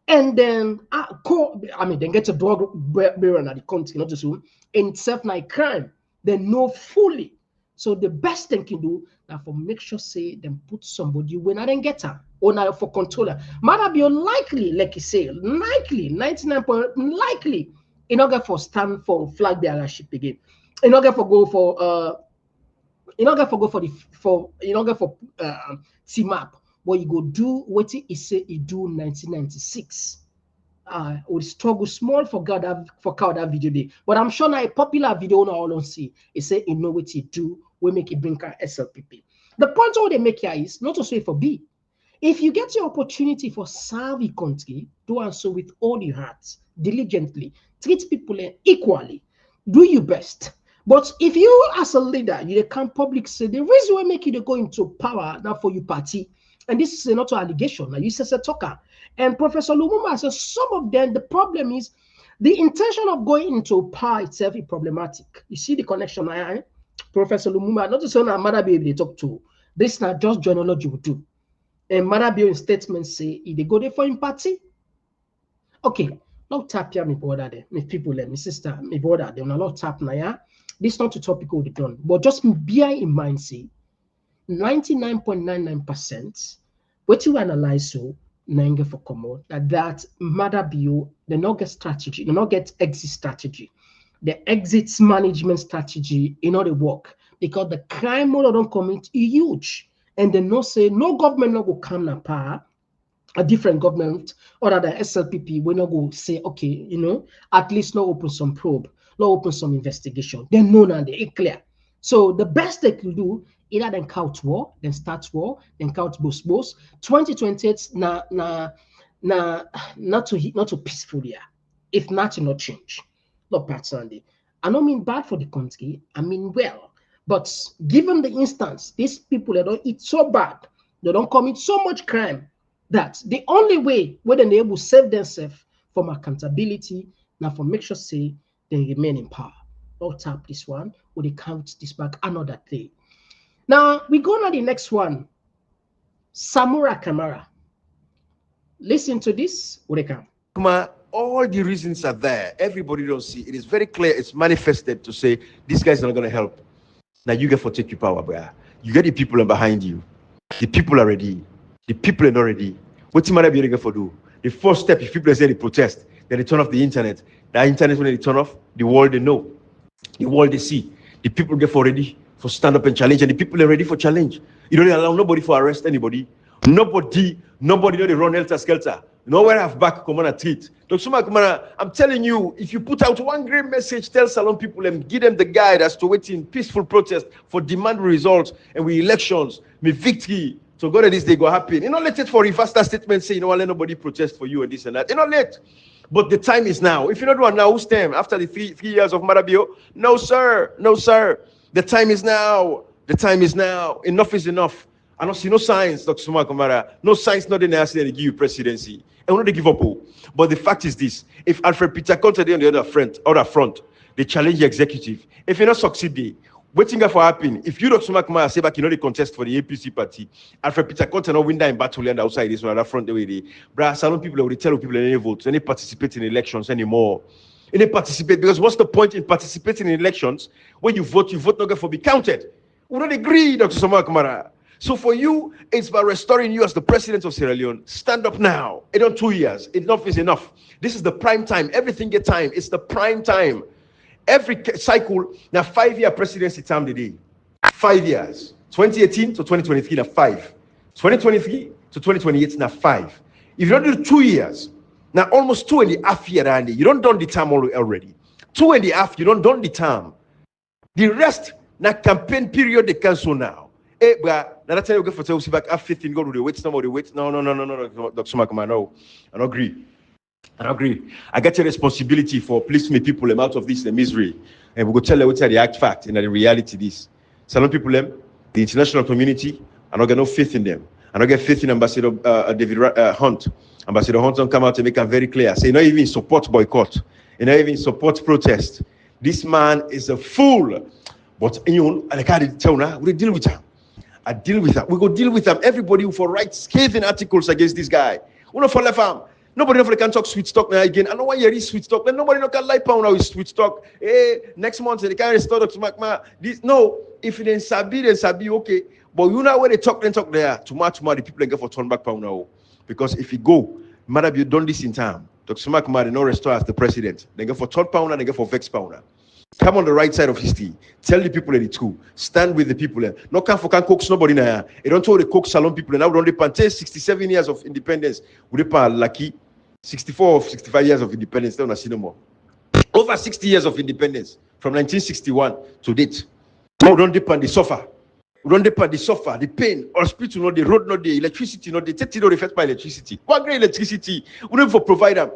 And then, they get a drug baron at the country, not just in itself like crime. They know fully. So the best thing can do now for make sure say them put somebody when I didn't get her or now for controller. Maada Bio likely, like you say, likely 99% likely in order for stand for flag bearership again. In order for go for CMAP. What you go do what he say he do 1996. We struggle small for that video day. But I'm sure now a popular video now all on see. He say he know what he do, we make it bring SLPP. The point all they make here is not to say for B. If you get the opportunity for serve the country, do and so with all your heart, diligently, treat people equally, do your best. But if you as a leader, you can't public say the reason why make you go into power now for your party, and this is not an allegation. Now you say a talker, and Professor Lumumba says some of them. The problem is the intention of going into power itself is problematic. You see the connection, Professor Lumumba. Not to say Maada Bio they talk to. This is not just journalogy will do. And Maada Bio in statement say if they go there for in party. Okay, not tap here, me brother there, me people there, me sister, me brother there. Not tap now, yeah. This is not a topic all the done, but just bear in mind, say 99.99%. What you analyze so Nanga for Komon that Maada Bio, they not get strategy, they not get exit strategy. The exit management strategy in order to work because the crime model don't commit is huge. And they no say no government no go come na power, a different government or the SLPP we not go say, okay, you know, at least no open some probe, no open some investigation. They know now they clear. So the best they can do either then count war, then start war, then count both. 2028 not to peaceful year. If nothing not change, not personally. I don't mean bad for the country, I mean well. But given the instance, these people they don't eat so bad, they don't commit so much crime that the only way where they're able to save themselves from accountability now for make sure say they remain in power. Don't tap this one, or they count this back another day. Now we go on the next one. Samura Kamara. Listen to this. All the reasons are there. Everybody don't see. It is very clear. It's manifested to say this guy's not going to help. Now you get for take your power, bro. You get the people behind you. The people are ready. The people are not ready. What's the matter be for do? The first step, if people say they protest, then they turn off the internet. The internet when they turn off, the world they know, the world they see. The people get for ready for stand up and challenge, and the people are ready for challenge. You don't allow nobody for arrest anybody. Nobody know they run helter skelter. Nowhere have back come on a treat. Dr. Samura Kamara, I'm telling you, if you put out one great message, tell Salon people and give them the guide as to waiting peaceful protest for demand results and with elections, with victory. So God this day go happen. You're not let it for a faster statement say, you know, I'll let nobody protest for you and this and that. You're not late. But the time is now. If you're not doing now, who's time? After the three years of Maada Bio? No, sir. No, sir. The time is now. The time is now. Enough is enough. I don't see no signs, Dr. Samura Kamara. No signs, not in the they give you presidency. I want to give up. But the fact is this: if Alfred Peter Conte on the other front, they challenge the executive. If you not succeed, waiting for happen. If you Dr. Samura Kamara say back, you know the contest for the APC party. Alfred Peter Conte not win that in battle and outside this one, that front the way they. Brah, Salon people will tell people any vote, any participate in elections anymore. Any participate because what's the point in participating in elections when you vote not for be counted? We don't agree, Dr. Samura Kamara. So for you, it's by restoring you as the president of Sierra Leone. Stand up now. It's on 2 years. Enough is enough. This is the prime time. Everything get time. It's the prime time. Every cycle, now 5-year presidency time today. 5 years. 2018 to 2023, now 5. 2023 to 2028, now 5. If you don't do 2 years, now almost 2.5 years, Andy, you don't done the term already. 2.5, you don't done the term. The rest, now campaign period, they cancel now. Hey, but now tell you go for tell you back. Have faith in God. Will they wait? Somebody wait. No, Dr. Samura Kamara, no. I don't agree. I don't agree. I get a responsibility for please me people them out of this the misery, and we go tell them what's the act fact and the reality. This Salon people them, the international community. I don't get no faith in them. I don't get faith in Ambassador David Hunt. Ambassador Hunt don't come out to make it very clear. Say not even support boycott, and not even support protest. This man is a fool. But you know, I can't tell now. We deal with him. I deal with them. We go deal with them. Everybody who for write scathing articles against this guy. We not for left arm. Nobody can talk sweet talk now again. I know why you read sweet talk. Then nobody no can lie pound now with sweet talk. Hey, next month they can't restore Dr. Makma. This no. If it ain't sabi, then sabi okay. But you know when they talk, then talk there. Tomorrow the people get for turn back pound now. Because if you go, Maada Bio done this in time. Dr. Makma they no restore as the president. They get for turn pound and they get for vex pound. Come on the right side of history. Tell the people that it's cool. Stand with the people. No can coax nobody now. You don't tell the coax Salon people. Now we don't depend 67 years of independence. We depend lucky 64 or 65 years of independence. Don't see no more. Over 60 years of independence from 1961 to date. Now we don't depend the suffer. Run the part, the suffer, the pain, hospital, not the road, not the electricity, not the 30 no refers by electricity. One green electricity, we don't for provide them.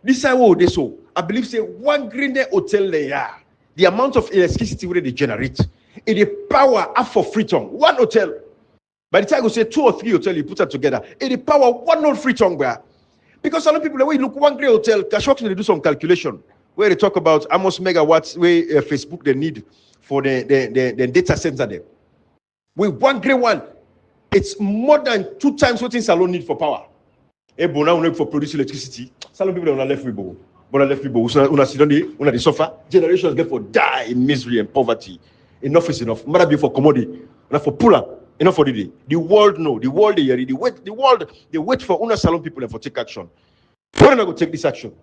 This is what they so. I believe say one green hotel there. The amount of electricity where they generate, it the power up for Freetown. One hotel. By the time you say 2 or 3 hotels, you put them together, it the power one not Freetown where. Because a lot of people, when you look one great hotel, Kashok they do some calculation where they talk about how much megawatts where Facebook they need for the data center there. With one great one, it's more than 2 times what in Salon need for power. Now we for produce electricity. Salon people are left with both. But left people who they suffer. Generations get for die in misery and poverty. Enough is enough. Matter be for commodity, enough for pull up. Enough for the day. The world know. The world they hear. The world they wait for una Salon people and for take action. When are going to take this action?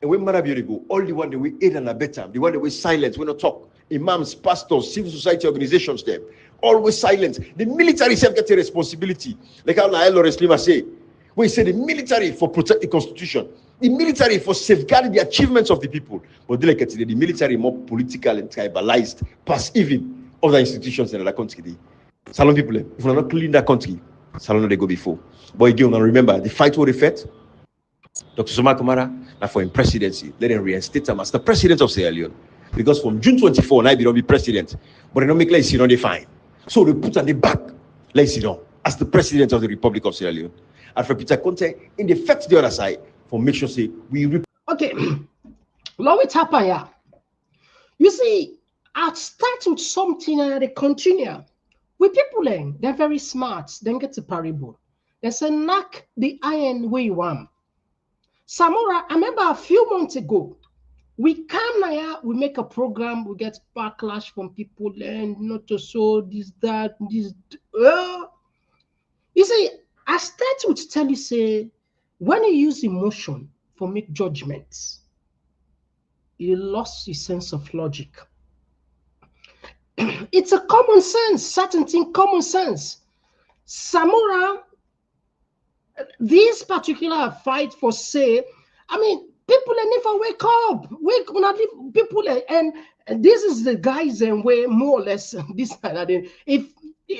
And when Maada Bio they go, all the one that we aid and abet them, the one that we silence, we not talk. Imams, pastors, civil society organizations, them always silent. The military self get a responsibility. Like how Lawrence Lima say, we say the military for protect the constitution, the military for safeguarding the achievements of the people. But like today, the military more political and tribalized, past even other institutions in the country. Salon people, if we're not clean that country, Salon they go before. But again, remember the fight for the fed. Dr. Samura Kamara, now for him presidency, let him reinstate him as the president of Sierra Leone. Because from June 24, now he don't be president, but they don't make like you know they fine. So they put on the back, like you know, as the president of the Republic of Sierra Leone. And for Peter Conte, in the fact the other side, for make sure say we. Okay, now it happen here. You see, I start with something and they continue. With people, they're very smart. Then get to parable. They say knock the iron where you want. Samura, I remember a few months ago, we come here, we make a program, we get backlash from people, and not to show this, that, this. You see, I start with tell you, say, when you use emotion for make judgments, you lost your sense of logic. It's a common sense, certain thing, common sense. Samura, this particular fight for say, I mean, people never wake up. People, and this is the guys and way more or less this and that. If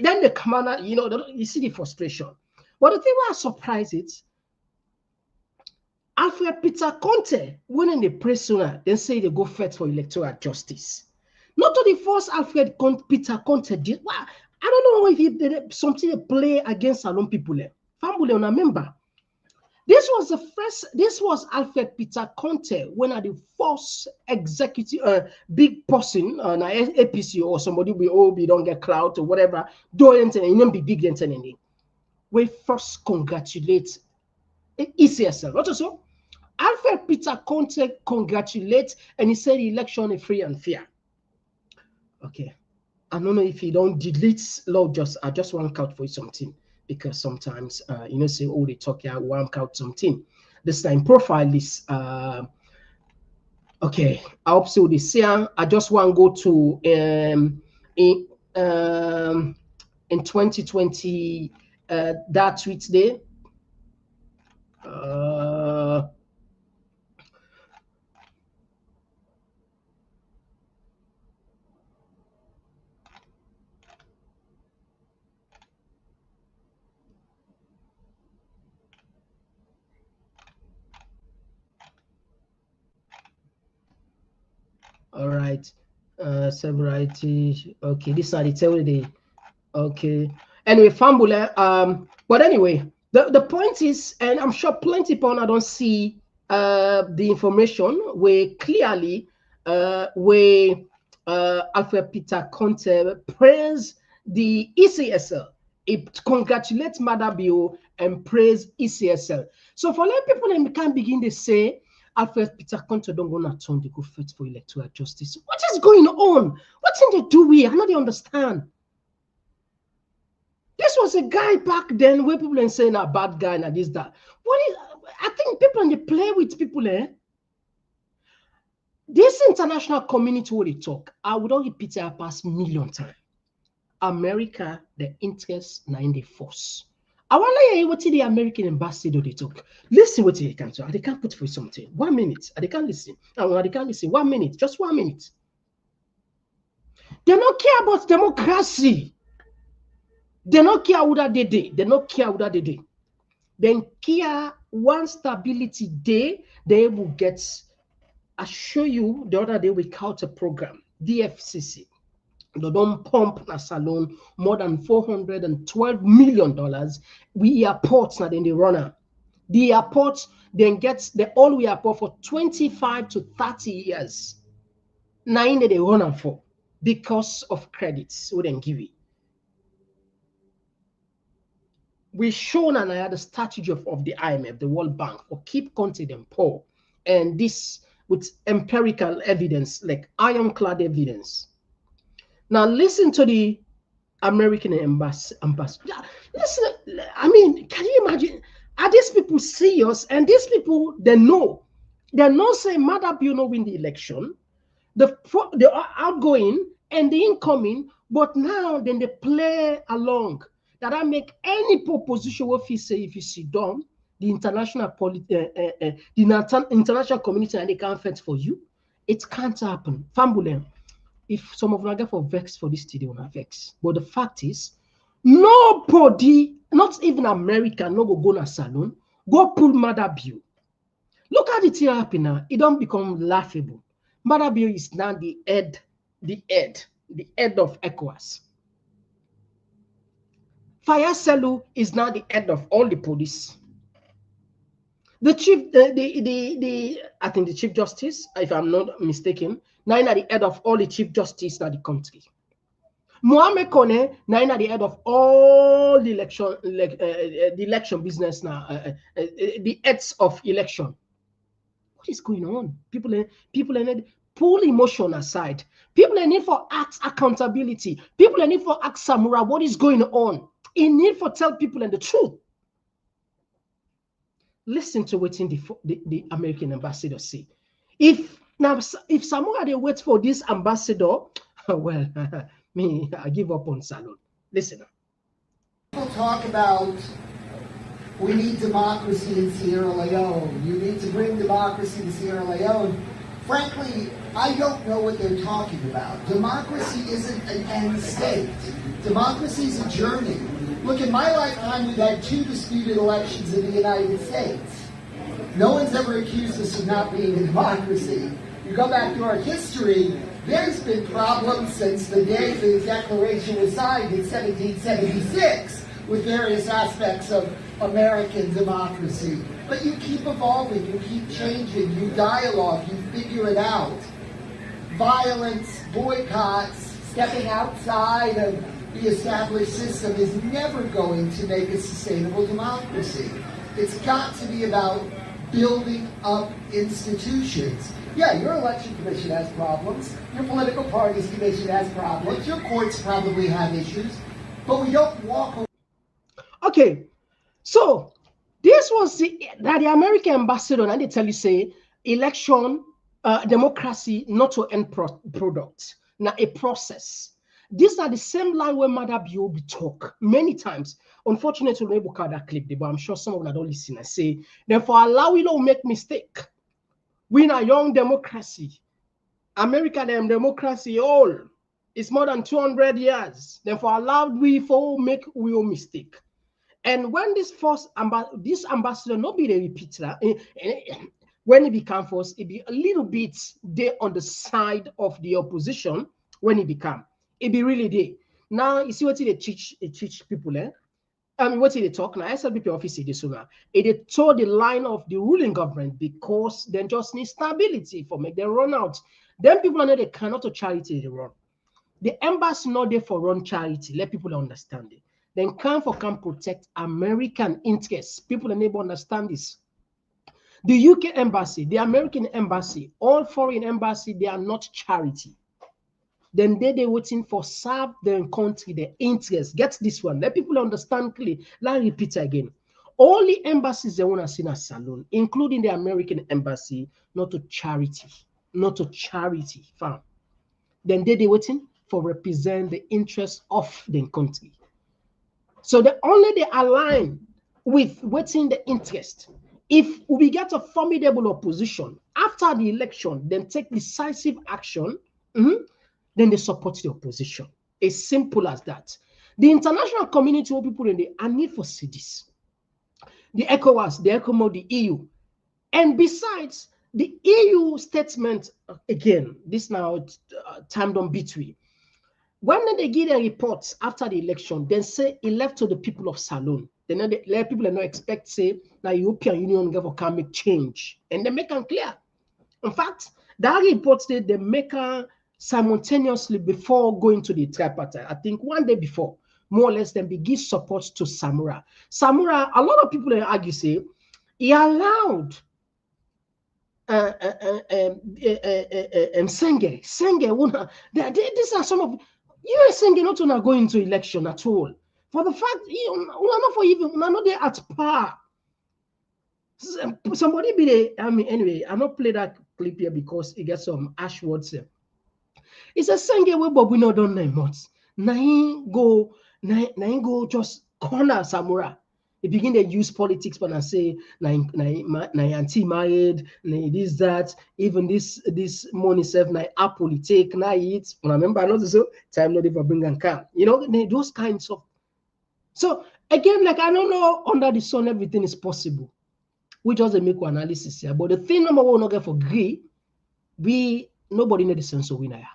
then the commander, you know, you see the frustration. But the thing why I surprise it, Alfred Peter Conte, when they press sooner, they say they go fight for electoral justice. Not to the first Alfred Peter Conte did. Well, I don't know if he did something to play against Salon people. Family on a member. This was Alfred Peter Conte when I the first executive big person on APC or somebody we don't get clout or whatever, don't be big anything. We first congratulate ECSL. What so? Alfred Peter Conte congratulates and he said the election is free and fair. Okay. I don't know if you don't delete law I just want to count for something. Because sometimes, you know, say, oh, they talk here, one count something. This time, profile is, okay, I hope so. This year, I just want to go to, in 2020, that tweet there. All right, severity. Okay, this are the tell the okay. Anyway, Fambula. But anyway, the point is, and I'm sure plenty of people don't see the information where clearly where Alfred Peter Conte praise the ECSL. It congratulates Maada Bio and praise ECSL. So for let people they can begin to say Alfred Peter Conte don't go to turn the go fight for electoral justice. What is going on? What thing they do here? I don't understand. This was a guy back then where people are saying a bad guy and this, that. What is I think people and they play with people, This international community where they talk, I would not repeat it past million times. America, the interest na in the force. I want to hear what the American ambassador they talk. Listen what they can say. They can't put for something. 1 minute. They can't listen. They can't listen. 1 minute. Just 1 minute. They don't care about democracy. They don't care what that they do. They don't care what that they do. Then care one stability day, they will get. I show you the other day we count a program, DFCC. They don't pump na salon more than $412 million. We airports now then they run out. The airports then gets the all we airport for 25 to 30 years. Now in they run out for because of credits we then give it. We shown and I had the strategy of the IMF, the World Bank, for keep continent poor, and this with empirical evidence, like ironclad evidence. Now listen to the American ambassador. Yeah, listen, I mean, can you imagine? Are these people serious? And these people, they know say Maada Bio no win the election, the outgoing and the incoming, but now then they play along. That I make any proposition what he say if you sit down, the international international community and they can't fight for you, it can't happen. Fambulen, if some of them get for vex for this studio, not vex. But the fact is, nobody, not even America, no go na salon, go pull Maada Bio. Look at it here happen now. It don't become laughable. Maada Bio is now the head of ECOWAS. Fire Selu is now the head of all the police. The chief, I think the chief justice, if I'm not mistaken, now at the head of all the chief justice in the country. Mohamed Kone now at the head of all the election business now, the heads of election. What is going on? People need pull emotion aside. People need for ask accountability. People need for ask Samura what is going on. In need for tell people and the truth. Listen to what the American ambassador say. If Samura they wait for this ambassador, well, me I give up on salon. Listen. People talk about we need democracy in Sierra Leone. You need to bring democracy to Sierra Leone. Frankly, I don't know what they're talking about. Democracy isn't an end state. Democracy is a journey. Look, in my lifetime, we've had 2 disputed elections in the United States. No one's ever accused us of not being a democracy. You go back to our history, there's been problems since the day the Declaration was signed in 1776 with various aspects of American democracy. But you keep evolving, you keep changing, you dialogue, you figure it out. Violence, boycotts, stepping outside of the established system is never going to make a sustainable democracy. It's got to be about building up institutions. Yeah, your election commission has problems. Your political parties commission has problems. Your courts probably have issues. But we don't walk away. Okay, so this was the American ambassador, and they tell you say election, democracy, not to end product, now a process. These are the same line where Maada Bio be talk many times. Unfortunately, we never cut that clip, but I'm sure some of them don't listen and say, therefore allow we don't make mistake. We in a young democracy. America them democracy all. It's more than 200 years. Therefore allow we for make real mistake. And when this ambassador not be the repeater, when he become force, it be a little bit there on the side of the opposition when he become. It be really there. Now, you see what they teach people, eh? I mean, what they talk now? SLPP office this now. It told the line of the ruling government because they just need stability for make them run out. Then people know they cannot to charity they run. The embassy not there for run charity. Let people understand it. Then can protect American interests. People enable understand this. The UK embassy, the American embassy, all foreign embassy, they are not charity. Then they waiting for serve their country, their interests. Get this one. Let people understand clearly. Let me repeat again. All the embassies they want to see in a salon, including the American embassy, not to charity. Not to charity. Fam. Then they waiting for represent the interests of their country. So they align with waiting the interest. If we get a formidable opposition after the election, then take decisive action. Then they support the opposition. As simple as that. The international community of people in the I need for cities. The ECOWAS, the ECOMO, the EU. And besides, the EU statement, again, this now time don't beat we. When they give their reports after the election, then say it left to the people of Salon. Then the people are not expect say the European Union can make change. And they make them clear. In fact, that report said they make simultaneously before going to the tripartite. I think one day before, more or less, then begin support to Samura. Samura, a lot of people argue say he allowed Senge. These are some of you and Senge not to go into election at all. For the fact you not for even not there at par. Somebody be there. I mean, anyway, I'm not play that clip here because it gets some ash words here. It's a Senge way, but we not done 9 months. Nine go just corner Samura. They begin to use politics but I say na auntie married, this, that, even this money self na apple take, na eat. Remember, not so time not even bring and car. You know, those kinds of. So again, like I don't know, under the sun, everything is possible. We just make an analysis here. But the thing number one, not get for agree, nobody know the sense of winner.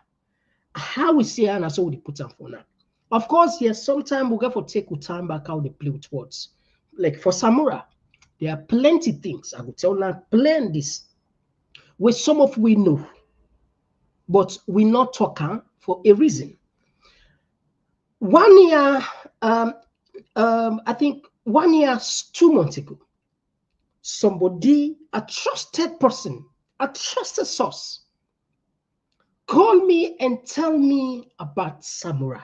How we see and that's what we put on for now. Of course, yes, sometimes we'll get for take time back how they play with words. Like for Samura, there are plenty things I would tell you, plan this with some of we know, but we're not talking for a reason. 1 year, I think 1 year, 2 months ago, somebody, a trusted person, a trusted source, called me and tell me about Samura.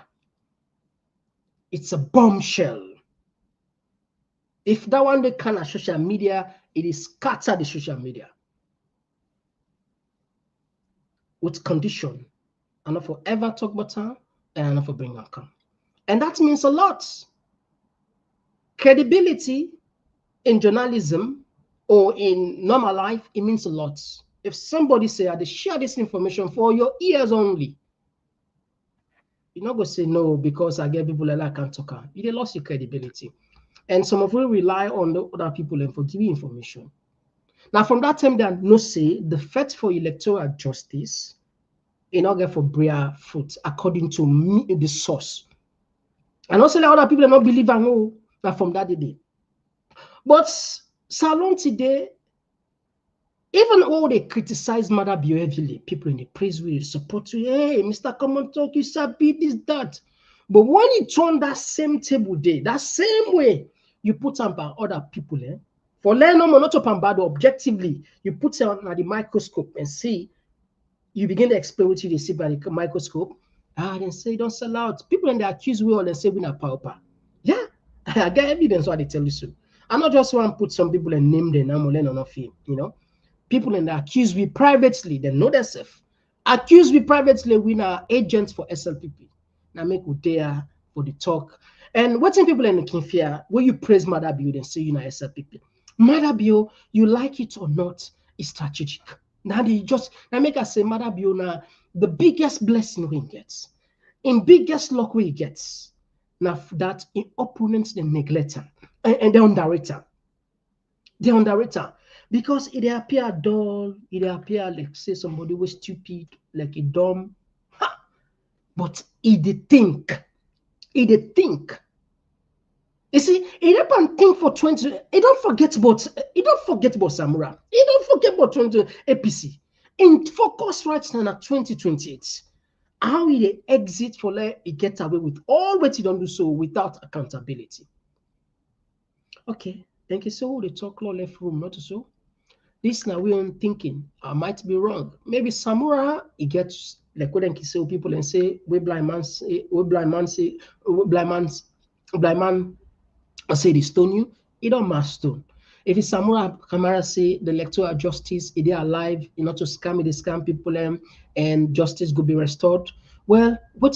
It's a bombshell. If that one they can social media, it is scatter the social media. With condition. And not forever talk about her and not for bring her come. And that means a lot. Credibility in journalism or in normal life, it means a lot. If somebody say, they share this information for your ears only, you're not going to say no because I get people like I can't talk. You lost your credibility. And some of you rely on the other people and for giving information. Now, from that time, they no say the fight for electoral justice in order for bear fruit, according to me, the source. And also, other people are not believing no, that from that day. But Salon today, even though they criticize Maada Bio heavily, people in the praise will support you. Hey, Mr. Komon-Tok, you sabi this, that. But when you turn that same table day, that same way, you put on by other people, for learn not up and bad objectively, you put it on the microscope and see, you begin to explain what you see by the microscope. Then say don't sell out. People and they accuse we all and say we're not power. Yeah, I got evidence why they tell you so. I'm not just want to put some people and name them or nothing, you know. People and they accuse we privately, they know themselves. Accuse we privately, we are agents for SLPP. Now make we there for the talk. And what's in people in the Kinfia, where you praise Maada Bio and say you know SLPP. Maada Bio, you like it or not, is strategic. Now they just make us say Maada Bio now the biggest blessing we gets, in biggest luck we gets. Now that in opponents they neglect her and they underrate her. They underrate her because it appear dull, it appear like say somebody was stupid, like a dumb. But he did think. He did think. You see, he didn't think for 20. He don't forget about Samura. He don't forget about 20 APC. In focus right now at 2028. How he exit for let he get away with all what he don't do so without accountability. Okay, thank you. So the talk law left room, not so. This now we on thinking. I might be wrong. Maybe Samura he gets like when you say people and say we blind man say I say they stone you, it don't mass stone. If it's Samura Kamara say the electoral justice, if they are alive, you know, to scam, they scam people and justice could be restored. Well, I go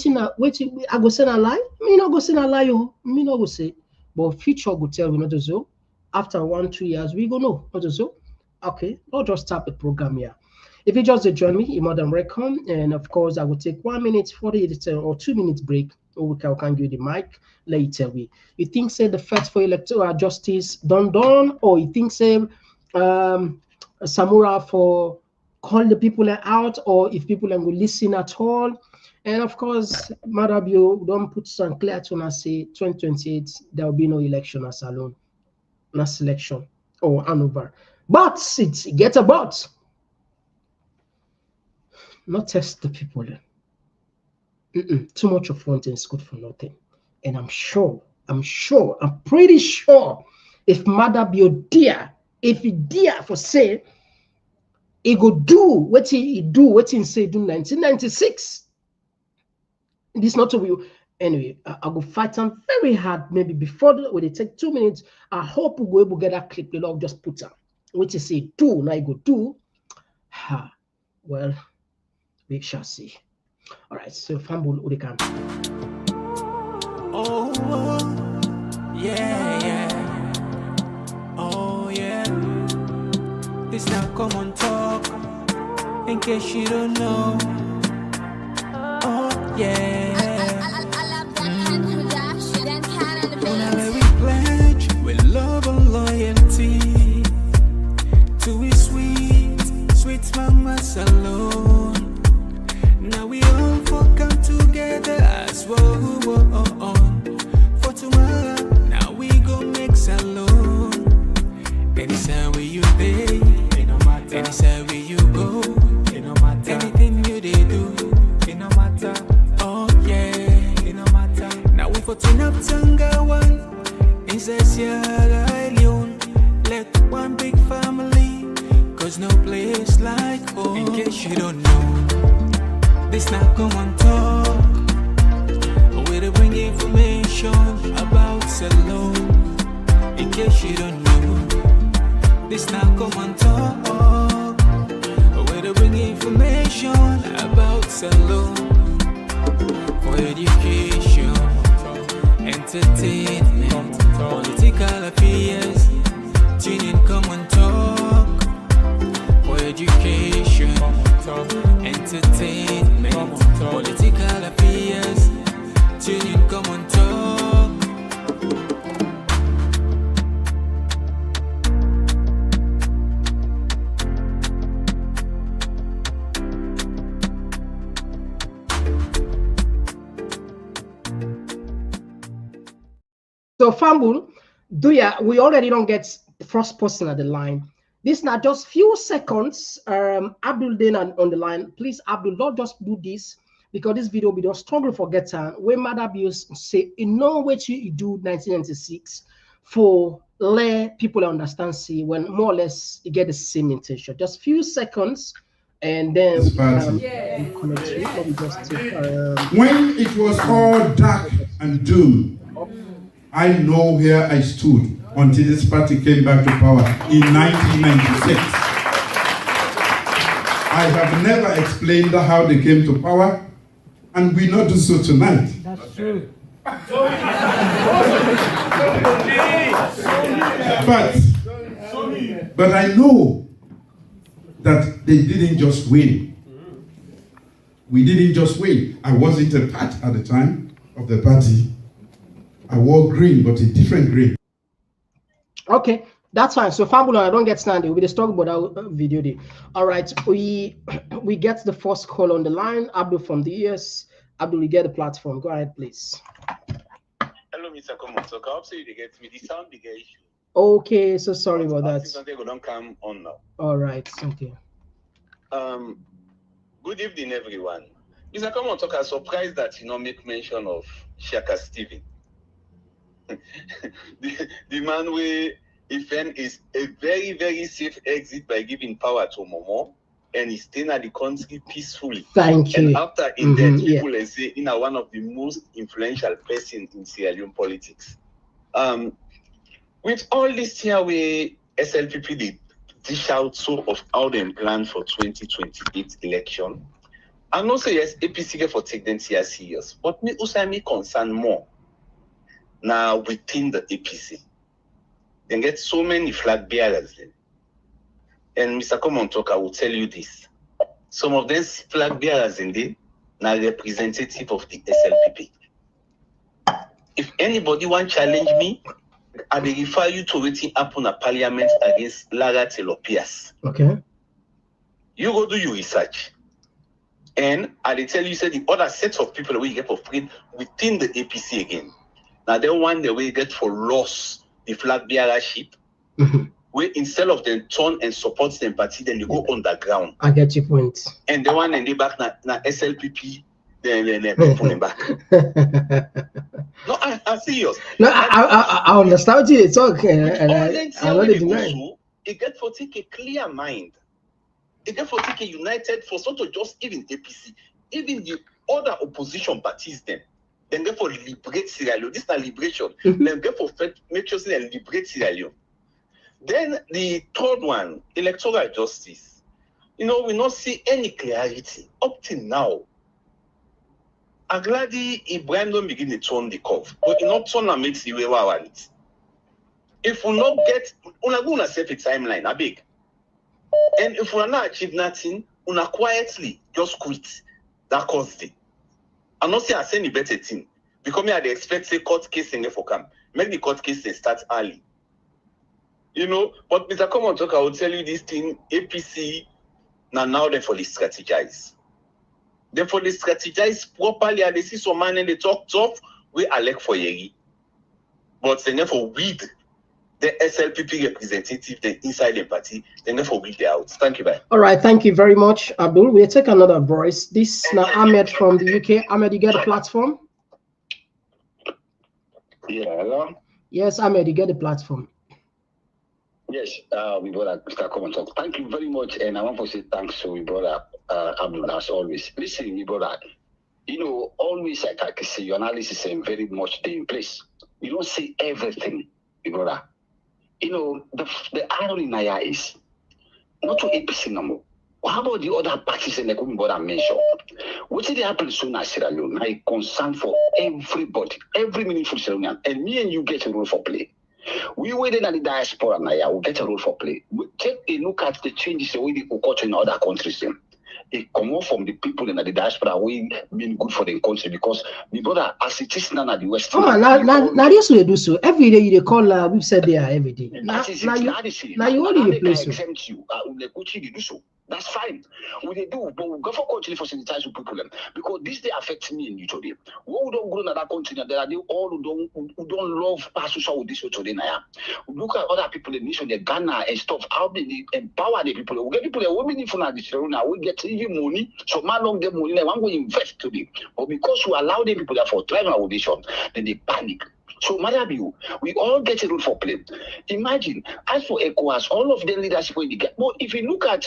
say a lie? Me not go say a lie, me not go say. But future go tell me not to so. After 1-2 years, we go know not to so. Okay, I'll just start the program here. If you just join me, you're more than welcome. And of course, I will take 1 minute, 40 or 2 minutes break we can give you the mic later. You think say the fight for electoral justice done, or you think say Samura for call the people out, or if people will listen at all. And of course, Maada Bio don't put some clear to us say 2028 there will be no election as alone, not selection or Hanover. But it get about not test the people. Too much of front is good for nothing. And I'm pretty sure if Maada Bio dare, if he dare for say he go do what he say do 1996. This not to be anyway. I go fight him very hard. Maybe before when they take 2 minutes, I hope we go able to get that clip. The Lord just put on what he say do now. I go do. Well, we shall see. All right. So fumble who they can. Oh yeah. Oh yeah. This now Komon-Tok. In case you don't know. Oh yeah. Love and loyalty to his sweet mamas alone. Now we all come together as one for tomorrow. Now we go make alone. Anytime where you stay, anytime where you go, anything you they do, it no matter. Oh yeah, it no matter. Now we for turn up Tanga one. Inside Sierra Leone, let one big family, cause no place like home. In case you don't know, this now Komon-Tok, where they bring information about Salone. In case you don't know, this now Komon-Tok, where they bring information about Salone. For education, entertainment, political affairs, tune in Komon-Tok. For education, entertainment, political affairs, tune in Komon-Tok. So Fambul, we already don't get the first person at the line. This now just few seconds. Abdul then on the line. Please, Abdul, don't just do this because this video will be just strongly forget when Maada Bio say in no way you do 1996 for let people understand see when more or less you get the same intention. Just few seconds and then when it was all dark and doom, I know where I stood until this party came back to power in 1996. I have never explained how they came to power, and we not do so tonight. That's true. But I know that they didn't just win. We didn't just win. I wasn't a part at the time of the party. I wore green, but a different green. Okay, that's fine. So Fambula, I don't get standing. We'll be talking about that video day. All right, we get the first call on the line. Abdul from the ES. Abdul, you get the platform. Go ahead, please. Hello, Mr. Komon-Tok. I hope you get me. The sound big issue. Okay, so sorry about that. Don't come on now. All right, okay. Good evening, everyone. Mr. Komon-Tok, I'm surprised that you don't make mention of Shaka Stephen. the man where defend is a very, very safe exit by giving power to Momo, and he's staying at the country peacefully. Thank you. And after in that, people and say, one of the most influential persons in Sierra Leone politics. With all this here, we SLPP did dish out sort of how they plan for 2028 election. I'm not saying yes, APC for take them here serious, but me also me concern more. Now within the APC, they get so many flag bearers then. And Mr. Komon-Tok, I will tell you this. Some of these flag bearers in there now representative of the SLPP. If anybody want challenge me, I will refer you to waiting upon a parliament against Lara Telopias. Okay. You go do your research. And I will tell you, say the other sets of people we get for free within the APC again. Now they want the way get for loss the flag bearership, where instead of them turn and support them party, then you go underground. I get your point. And the one and they back na SLPP, then pull them back. No, I'm serious. No, I understand what you're talking, and I'm not denying. It get for take a clear mind. It get for take a united for sort of just even APC, even the other opposition parties then get for liberate Sierra Leone. This is not liberation. Then get for make sure they liberate Sierra Leone. Then the third one, electoral justice. We not see any clarity up till now. I'm glad Ibrahim don't begin to turn the curve, but you not turn and make the way we want it. If we not get, we're not going to set a timeline, I beg. And if we not achieve nothing, we not quietly just quit that cause day. I'm not saying I say any better thing. Because me, I expect say court case in for come. Make the court case start early. But Mr. Komon-Tok, I will tell you this thing, APC, now they for the strategize. Therefore, they strategize properly and they see some man and they talk tough, we elect for Yeri. But they never weed the SLPP representative the inside the party, they never weed the out. Thank you, bye. All right, thank you very much, Abdul. We'll take another voice. This is now Ahmed from the UK. Ahmed, you get a platform? Yeah, hello? Yes, Ahmed, you get a platform. Yes, we brought Mr. Komon-Tok. Thank you very much, and I want to say thanks to we brought Abdul as always. Listen, we brought always like I can see your analysis is very much in place. You don't see everything, we brought the irony now is not to APC no more. How about the other parties in the Komon-Tok mentioned? What did happen soon as Sierra Leone? I concern for everybody, every meaningful Sierra Leone, and me and you get a role for play. We waited at the diaspora now, we'll get a role for play. We take a look at the changes the way they occur in other countries. It come off from the people in the diaspora, we mean good for the country because the brother, as it is now at the West. Now this way do so. Every day you call we've said there every day. Now you only replace you. Do so. That's fine. We do, but we go for country for sanitize people because this day affects me and you today. We don't go in another country, there are all who don't love social with this today. Look at other people in the nation, the Ghana and stuff. How they empower the people. We get people that women in front of this now. We get even money. So man long them money, I'm going to invest today. But because we allow the people that for driving our nation, then they panic. So, Maada Bio, we all get a role for play. Imagine, as for ECOWAS, all of them leadership will get. But if you look at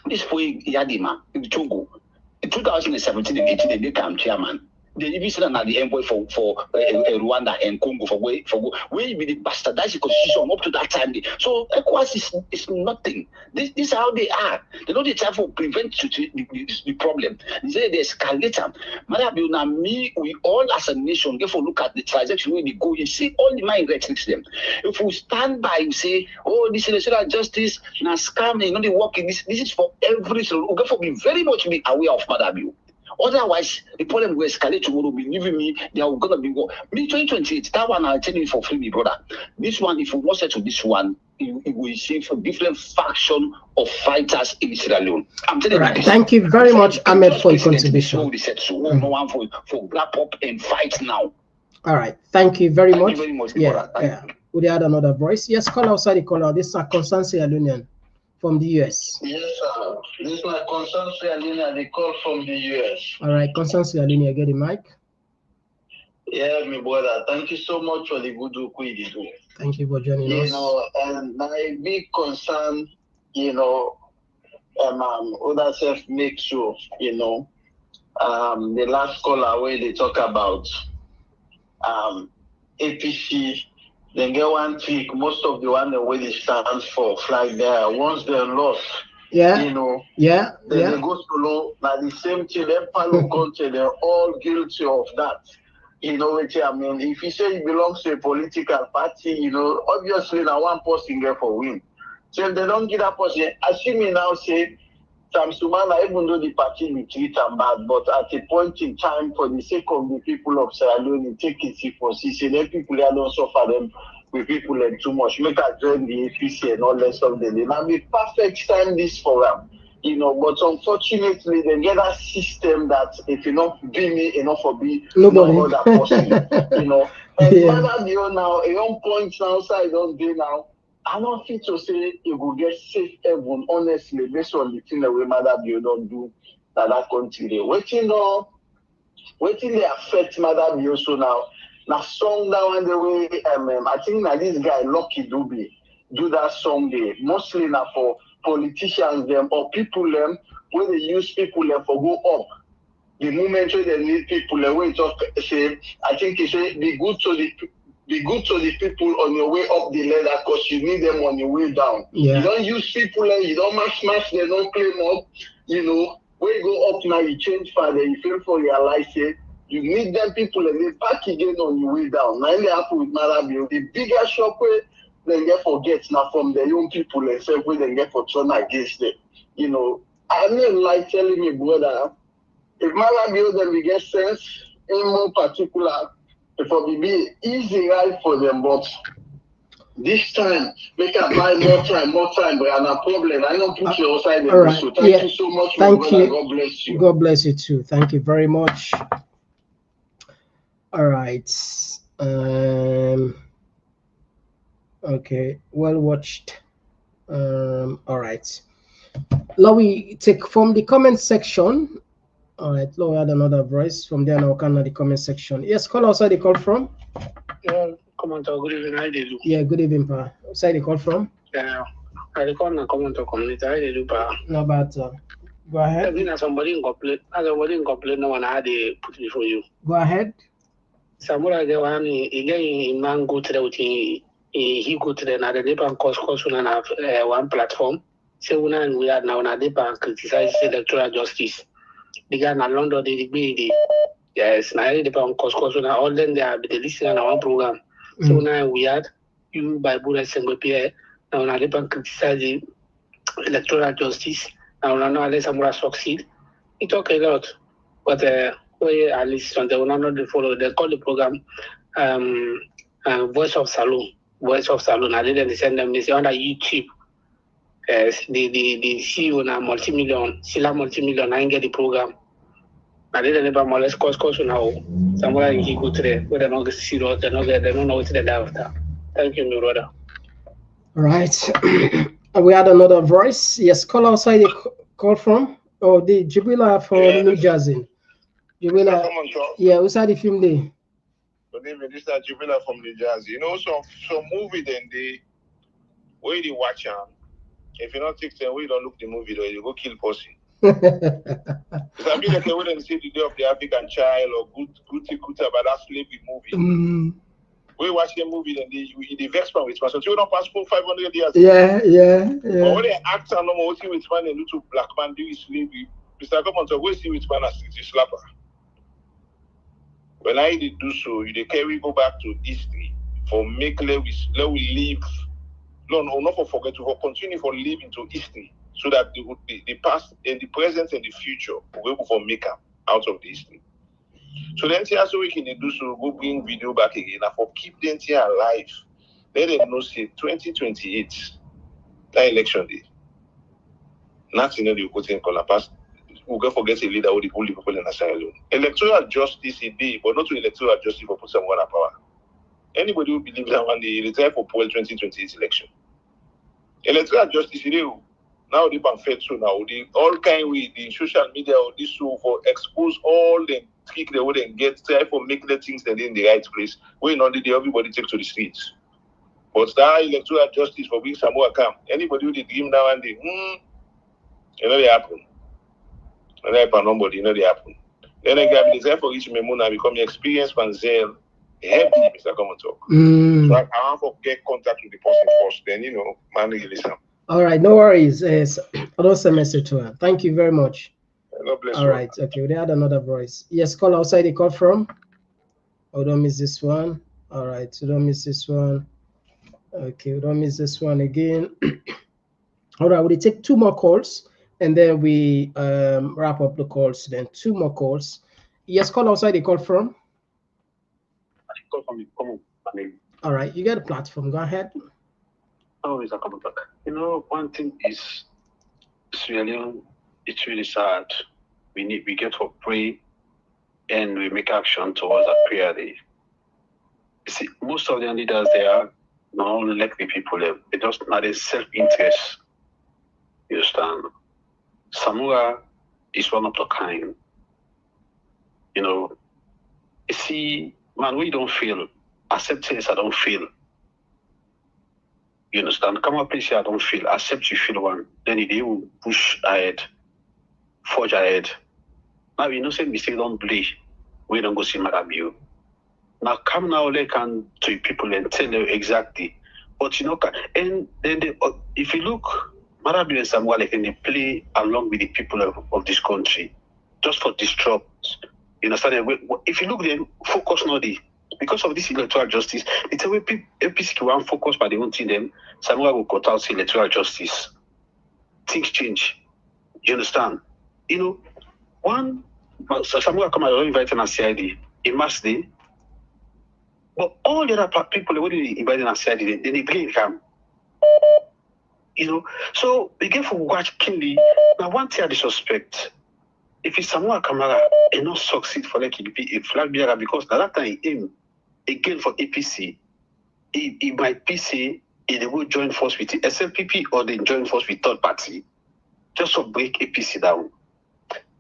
this point, Yadima in Togo, in 2017 and 18, they became chairman. They even said that the envoy for Rwanda and Congo for where you be the bastardized the constitution up to that time. So ECOWAS is nothing. This is how they are. They don't try to prevent the problem. They say they escalate them. Maada Bio, now me, we all as a nation, therefore look at the transaction where they go. You see all the mind restricts them. If we stand by and say, oh, this is electoral justice, now scam, they work in this. This is for every so we therefore be very much be aware of Maada Bio. Otherwise, the problem will escalate tomorrow. Believe me, they are going to be go. Me 2028, that one I'll tell you for free, my brother. This one, if you want to this one, it will see for different faction of fighters in Sierra Leone. I'm telling you. Thank you very much, Ahmed, for your contribution. No one for wrap up and fight now. All right. Thank you very much. Thank you very much, Yeah. Would you add another voice? Yes, call outside the caller. This is a concerned Sierra Leonean from the US. Yes, sir. This is my concern, Sierra Leone. They call from the US. All right, concern Sierra Leone, get the mic. Yeah, my brother. Thank you so much for the good work you do. Thank you for joining us. And my big concern, other self make sure, the last caller where they talk about APC. Then get one tweak. Most of the one where they stand for flag there. Once they're lost, then they go solo. Now the same thing. They follow country. They're all guilty of that. Which I mean, if you say it belongs to a political party, obviously now one person get for win. So if they don't get that person, assuming now say Sam Sumana, even though the party will treat him bad, but at a point in time, for the sake of the people of Sierra Leone, take it seriously. See, let people here don't suffer them with people and too much. Make us join the APC and all that stuff. Then now be perfect time this for them. You know, but unfortunately, they get a system that if you not be me, enough for be nobody. No other person. You know, and Maada Bio now, a young point now, side don't be now. I don't feel to say you will get safe heaven, honestly, based on the thing that we Maada Bio don't do that country. They waiting they affect Maada Bio so now. Now song down and the way I think that this guy Lucky Dube do that song there, mostly now for politicians them or people them where they use people them for go up. The moment where they need people them when talk say I think he say be good to the people on your way up the ladder because you need them on your way down. Yeah. You don't use people and you don't match, they don't claim up. You know, when you go up now, you change father, you feel for your life here. You need them people and they back again on your way down. Now they happen with Maada Bio. The bigger shock where they get forget now from the young people and say where they get for turn against them. You know, I mean like telling me, brother, if Maada Bio then we get sense in more particular. It will be easy right for them, but this time make us buy more time, but I'm a problem. I don't put you outside the right. So thank you so much, thank my you. brother. God bless you. God bless you too. Thank you very much. All right. Okay, well watched. All right. Now we take from the comment section. All right, now we had another voice from there. Now can the comment section. Yes, call outside the call from. Yeah, Komon-Tok, good evening. How do you do? Yeah, good evening, pa. Outside the call from. Yeah, I call na Komon-Tok community. How do you do, pa? No, but go ahead. I mean, somebody in complaint. No one had to put it for you. Go ahead. Samura the one again man go to the he go to the another depend course on one platform. So when we are now on a depend criticize electoral justice. The guy in London they be yes now they depend course on all them they have the listening on one program. So now we had you by Buddha single pair now on a depend criticize the electoral justice. Now now let Samura succeed. He talk a lot, but we at least on the one not follow. They call the program Voice of Saloon. Voice of Saloon. I didn't send them. They say on YouTube. Yes, the CEO na multi-million. I get the program. I didn't ever molest course now. Somewhere he go to there, but they're not serious. They don't know what they're after. Thank you, my brother. All right. We had another voice. Yes, call outside the call from. Oh, the Jubila from New Jersey. Jubila. Yeah, who's had the film there? Good evening. This is Jubila from New Jersey. You know, some movie then they where you watch them. If you don't take them, we don't look the movie though, you go kill pussy. It's a bit like they wouldn't see the Day of the African Child or good Kuta about that slavery movie. We watch the movie then they vex man with man. So you don't pass for 500 years. Yeah. But when they act and no see with man and little black man do slavery, Mr. Komon-Tok, we see with man as a slapper. When I did do so, you carry go back to history for make let we live. No, not for forget to continue for live into history so that the past and the present and the future will be able to make up out of the history. So then so we can do so, go bring video back again and for keep them here alive. Let them know say 2028, that election day. Nothing that you put in color past. We'll go forget a leader who the only people in the Sierra Leone. Electoral justice a day, but not to electoral justice for put someone in power. Anybody who believes that one day retire for poll 2028 election. Electoral justice is now they ban fed so now the all kind way the social media or this so for expose all the trick they wouldn't get try for make the things that in the right place. When not did everybody take to the streets. But that electoral justice for being Samura Kamara, anybody who they dream now and they you know they happen. And I pan nobody, you know they happen. Then I got desire for each memona become experienced panzel heavy, Mr. Komon-Tok. So I want to get contact with the person first, then man listen. All right, no worries. I'll also message to her. Thank you very much. God bless all you. Right, okay, we had another voice. Yes, call outside the call from. Oh, don't miss this one. All right, so don't miss this one. Okay, we don't miss this one again. All right, we'll take two more calls and then we wrap up the calls. Then 2 more calls. Yes, call outside. They call from. I call from Komon-Tok. All right, you got a platform. Go ahead. Oh, Mr. Komon-Tok. You know, one thing is, Sierra Leone, it's really sad. We get to pray and we make action towards that prayer day. You see, most of the leaders there not like the people there. They just not a self-interest. You understand? Samura is one of the kind. You know, you see, man, we don't feel. Accept this, I don't feel. You understand? Come up, please, I don't feel. Accept you feel one. Then they will push ahead, forge ahead. Now, you know, say we still don't believe. We don't go see Maada Bio. Now, come now, like, and to people and tell them exactly. But, you know, and then if you look, Maada Bio and Samura, like, and they play along with the people of this country, just for disrupt. You understand? If you look, then focus on the. Because of this electoral justice, it's a way APC can focus by the own thing, them Samura will cut out electoral justice. Things change. You understand? You know, one Samura Kamara invited on CID, a mass day. But all the other people when they invited on CID, then they blame him. You know, so we get for watch keenly. Now one thing I suspect. If it's Samura Kamara and not succeed for like a flag bearer, because at that time he aim again for APC, he might be say they will join force with the SLPP or they join force with third party, just to break APC down.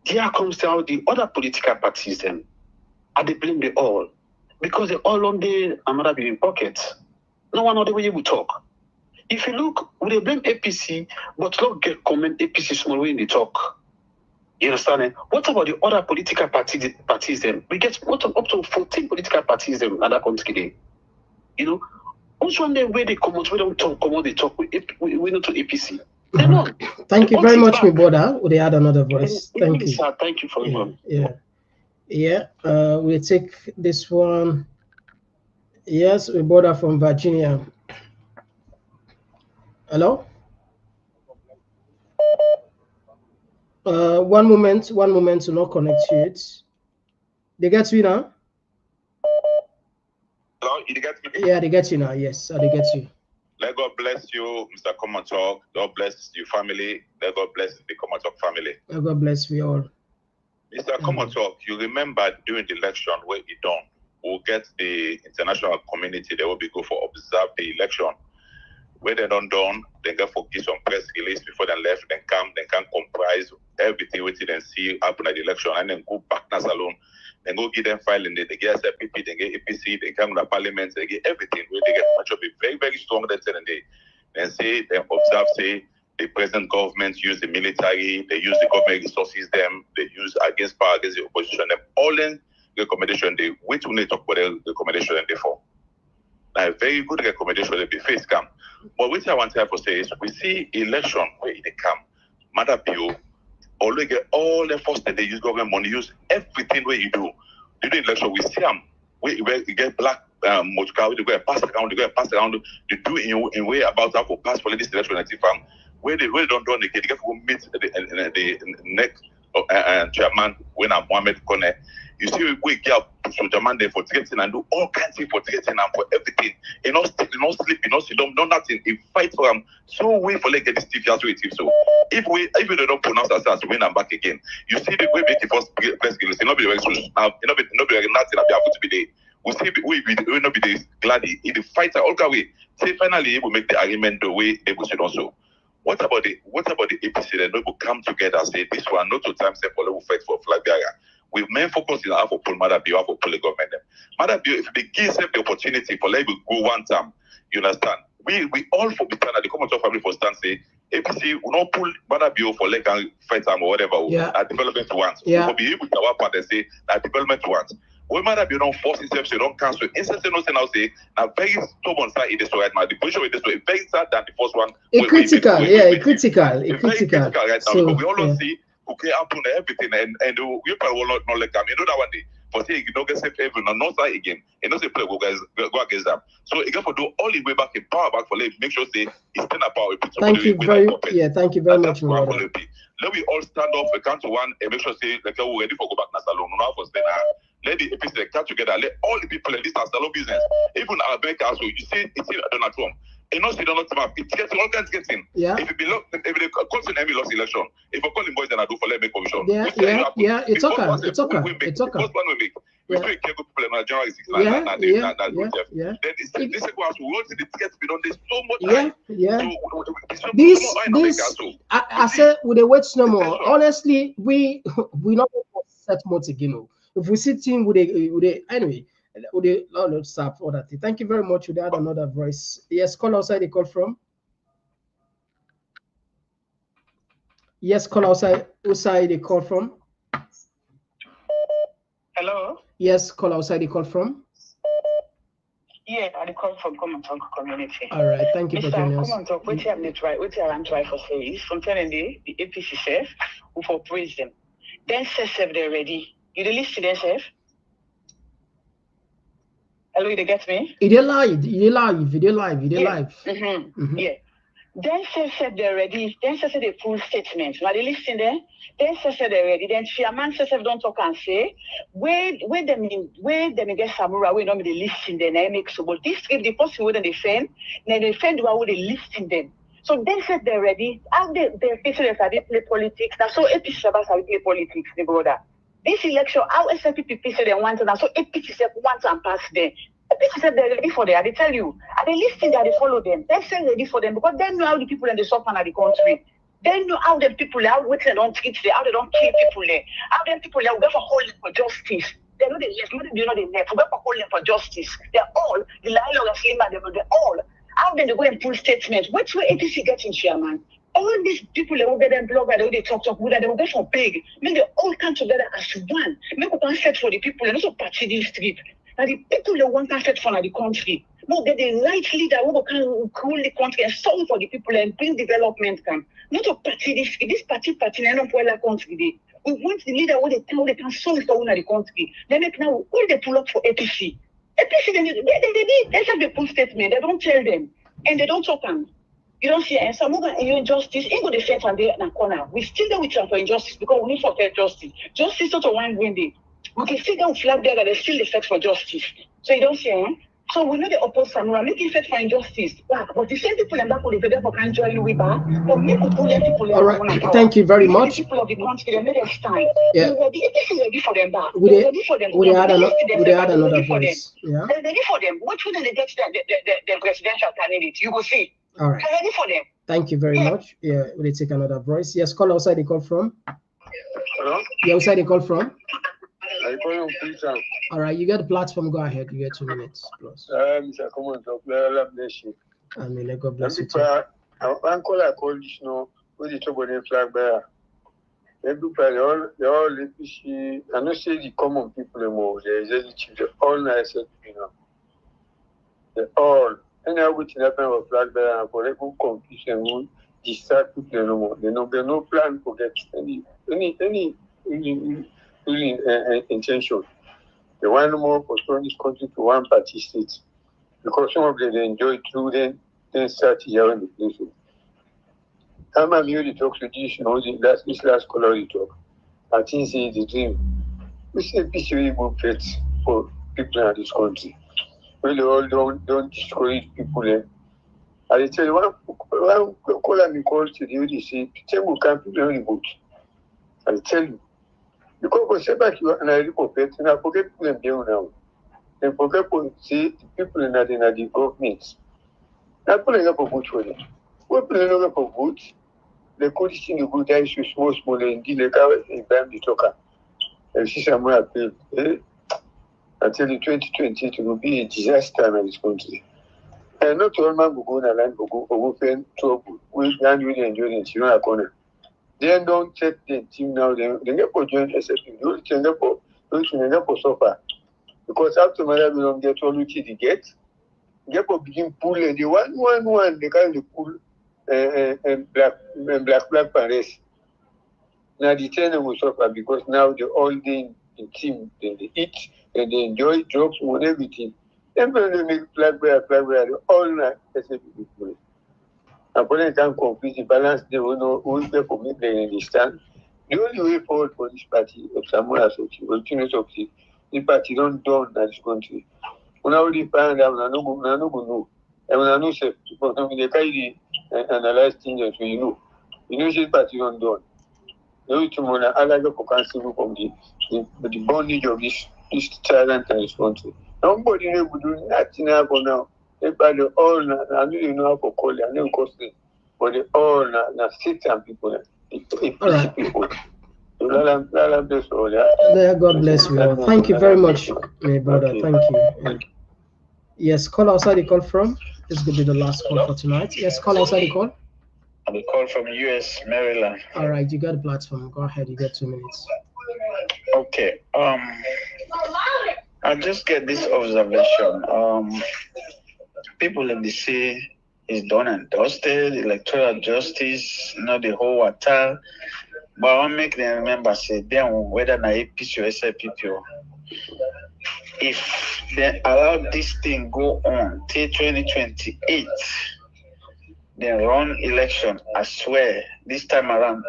There comes down the other political parties then, and they blame them all because they all on the Maada Bio pockets. No one other way you will talk. If you look, we they blame APC, but not get comment APC small way in the talk. You understand? Eh? What about the other political parties then? We get up to 14 political parties them in that country today. You know? Also one day where they come out, we don't talk, come out, they talk, we not to APC. They're not. Thank you very much, my brother. Would they add another voice? Thank you. Sir, thank you for everyone. Yeah. We'll take this one. Yes, we brother from Virginia. Hello? One moment to not connect to it. They get you now? Hello, you get me? Yeah, they get you now. Yes, they get you. Let God bless you, Mr. Komon-Tok. God bless your family. Let God bless the Komon-Tok family. God bless we all. Mr. Komon-Tok, you remember during the election where it done, we'll get the international community, they will be go for observe the election. When they don't done, they get for give some press release before they left, then can comprise everything waiting and see happen at the election, and then go back as alone, then go give them filing, they get SLPP, they get APC, they come to the parliament, they get everything where they get much of a very, very strong and they say, they observe, say the present government use the military, they use the government resources, they use against power, against the opposition, them all in recommendation, they wait when they talk about the recommendation and they fall. Now, a very good recommendation they be face come. But what I want to say is we see election where they come. Maada Bio, always get all the force that they use government money, use everything where you do. During the election, we see them where you get black motor, they go and pass around, they do in way about how to pass for this election and farm. Where they don't do they get to meet the next chairman when I'm Mohammed Kone. You see, we get up to German there for threatening and do all kinds of for threatening and for everything. You know, sleep, you know, sit down, no nothing. He fight for them. So we for like get this TV as we team. So if we don't pronounce ourselves, win and back again. You see the way make the first press release. It not be very soon. It not be nothing. I'll be able to be there. We see we not be there gladly. If the fighter all the way, say finally we make the argument the way they should also. What about the APC? They will come together and say this one not to time say for level fight for flag bearer. We main focus in our for pull Maada Bio, for pull the government. Maada Bio, if they give them the opportunity for let go one time, you understand? We all for the stand at the Komon-Tok family for stand say APC will not pull Maada Bio for leg and fight time or whatever. Development wants. We will be able to our part and say that development wants. When Maada Bio don't force itself, so don't cancel. Instead, no say now say now very stubborn side it is right now. The position with this way very sad than the first one. Critical, critical. Right now, because we all see. Okay, happen everything and you probably will not let them. You know that one day for say you don't get safe every no not side again. And not say play go against them. So you got to do all the way back in power back for make sure say it's still a power. Thank you very much, my brother. Let we all stand up, we count to one, and make sure say like we're ready for go back to salon. No for stay now. Let the APC come together. Let all the people in this salon business, even our bank also. You see, it's Donald Trump. And also Donald Trump. It gets all kinds of getting. Yeah. If they call him lost election, if I call him boys, then I do for let me commission. Yeah. It's okay. The first one we make. We pay people in Nigeria. Yeah. Then this is what we want the tickets be done. There's so much. Yeah. This. I said with the words no more. Honestly, we not set more again. If we sit in with a anyway, with a not stop for that. Thank you very much. We had another voice. Yes, call outside. They call from. Yes, call outside. Outside they call from. Hello. Yes, call outside. They call from. Yeah, I call from Komon-Tok community. All right, thank you for joining us. Komon-Tok, what you have try, what you have try for say is from telling the APC chef who for praise them. Then say they're ready. You the list to them chef? Hello, you get me? It live. Yeah. Then say they're ready. Then say the full statement. Now they listen there. Then say they're ready. Then chairman says don't talk and say where them get Samura. We don't be listing them. They make so. But this if the person wouldn't defend, then defend why would they listing them? So then said they're ready. How they people that play politics. That's so APC about how play politics, the brother. This election, how SLPP say they want to now, so APC want to pass them. APC said they're ready for them. I tell you, and they listen that they follow them. They say ready for them because they know how the people in the suffer in the country. They know how the people how they don't treat them, how they don't kill people there, how them people there will go for holding for justice. They know the left, they know the left, we go for holding for justice. They're all the dialogue of they're all. How then they go and pull statements? Which way APC gets in chairman? All these people that will get them blogger, they talk with that, they will get for big. Make they all come together as one. Make we can set for the people and also party this street. And the people that want to set for the country. No, get the right leader who can cool the country and solve for the people and bring development come. Not a party this party and not for the country. We want the leader who they can solve for the country. They make now all they pull up for APC. APC they have the full statement, they don't tell them. And they don't talk them. You don't see and some of the injustice, ain't go defend from there in a corner. We still there with them for injustice because we need for fair justice. Justice not a one windy. We can see them flag there that they still defend for justice. So you don't see, So we know they oppose Samura, make it for injustice. But the same people in that will be there for can join with her. But make people people. All right, thank you very much. The people of the country, they made them stand. Yeah. It is ready for them back. Would they ready for them. add another voice? Yeah. They're ready for them. Which one they get the presidential candidate? You will see. All right. They're ready for them. Thank you very much. Yeah, will take another voice? Yes, call outside the call from. Hello? Yeah, outside the call from. I call you Peter. All right, you get the platform. Go ahead. You get 2 minutes plus. Mr. Komon-Tok, God bless you. Amen. God bless you. I call this no with the trouble in flag bearer. Everybody, they all APC. I don't say the common people anymore. They all nice, They all. And I would happen with flag bearer and for every confusion would distract people anymore. They no plan to get any intention. They want more for turn this country to one party state because some of them they enjoy through then start here in the place. I'm really talk to this last color you talk. I think say the dream. We say peace really good fit for people in this country. Really all don't discourage people. I tell you one caller me call to the UDC, people can't people vote. I tell you. Because for back you and I report and I forget them now. And forget to see the people in the government. Not pulling up a vote for them. We're pulling up a vote. The could see the good guys who small and deal in Bam the talker. And see somewhere appeal. Until the 2020 it will be a disaster in this country. And not all man will go on a land will go open trouble. We can't really enjoy it. You know, a corner. They don't take the team now. They get for join SLPP. Don't change for suffer. Because after my we don't get all which they get for begin pull and the one they kind of pull and black Paris. Now the tenant will suffer because now they all in in team, then they eat, and they enjoy drugs and everything. Then they make flag bearer, all night, SLPP police. And when they can't complete the balance, they will know who is there for me, they understand. The only way forward for this party of Samura'S continuous of the party don't done in this country. When I already find out, I no go know. And when I know, say, they carry analyze things, so you know this party don't done. No, tomorrow, I like to cancel from the bondage of this tyrant and this country. Nobody will do nothing for now. Everybody all, I don't even know how to call it, I know cost it, but they all now Satan people, All right. people. So God bless you all. Thank you very much, my brother. Okay. Thank you. Yes, call outside the call from. This could be the last call for tonight. Yes, call outside the call. I'm a call from US, Maryland. All right, you got the platform. Go ahead, you got 2 minutes. Okay. I just get this observation. People in the sea is done and dusted, electoral justice, the whole attack. But I want to make them remember, say, then whether na APC or SLPP, if they allow this thing go on till 2028, then run election, I swear, this time around,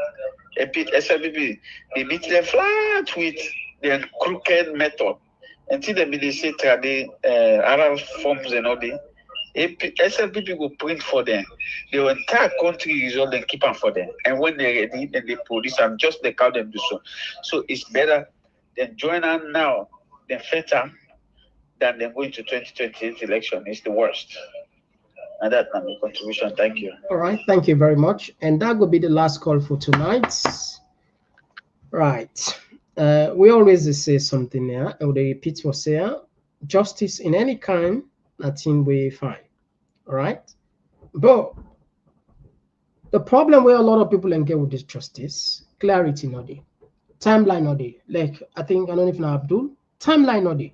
SLPP, they beat them flat with their crooked method. Until they say the other forms and all the SLPP will print for them. The entire country result and keep them for them. And when they're ready, then they produce them, just they call them do so. So it's better than join on now, than better than then going to 2028 election. It's the worst. And that's my contribution. Thank you. All right, thank you very much. And that will be the last call for tonight. Right. We always say something here, and we repeat for say, justice in any kind, nothing we find. All right. But the problem where a lot of people engage with this justice, clarity not there, timeline not there. Like I don't know if now Abdul, timeline not there.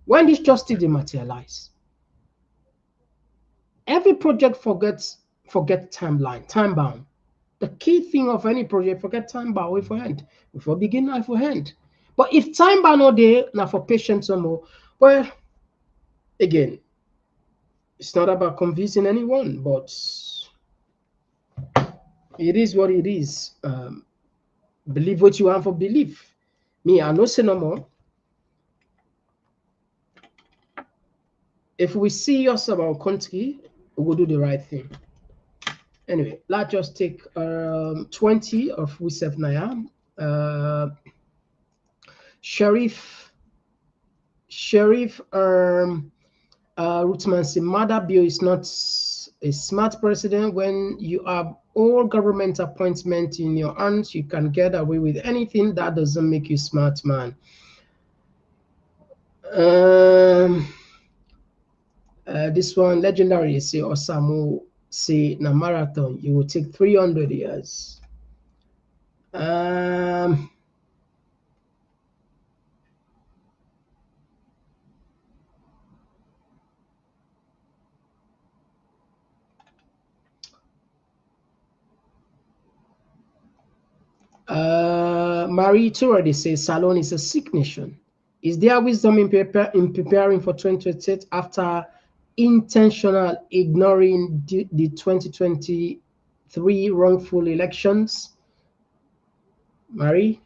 When this justice dematerialize, every project forget timeline, time bound. The key thing of any project, forget time bound, wait for hand. Before begin, I for hand. But if time bound not there, now for patience or more, well, again, it's not about convincing anyone, but it is what it is. Believe what you want for belief. Me, I no say no more. If we serious about country, we will do the right thing. Anyway, let's just take 20 of we serve Naya. Sheriff Rumours Maada Bio is not a smart president. When you have all government appointments in your hands, you can get away with anything. That doesn't make you smart, man. This one, legendary, say Osamu, say na marathon, you will take 300 years. Marie Touré says Salon is a sick nation. Is there wisdom in preparing for 2028 after intentional ignoring the 2023 wrongful elections? Marie,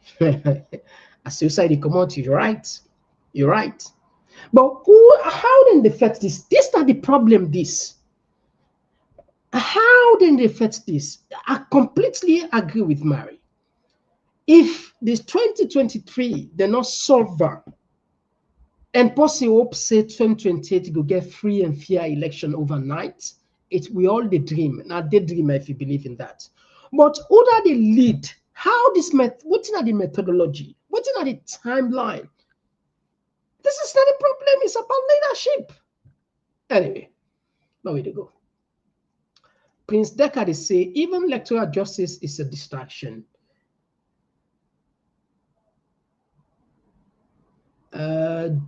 as you said, the commodity, you're right. You're right. But how then they fix this? This is not the problem, this. How then they fix this? I completely agree with Marie. If this 2023, they're not solved, and possibly hope say 2028 go get free and fair election overnight, we all the dream. Now they dream if you believe in that. But who are the lead? How this what's not the methodology? What's not the timeline? This is not a problem, it's about leadership. Anyway, now we go. Prince Decker they say even electoral justice is a distraction.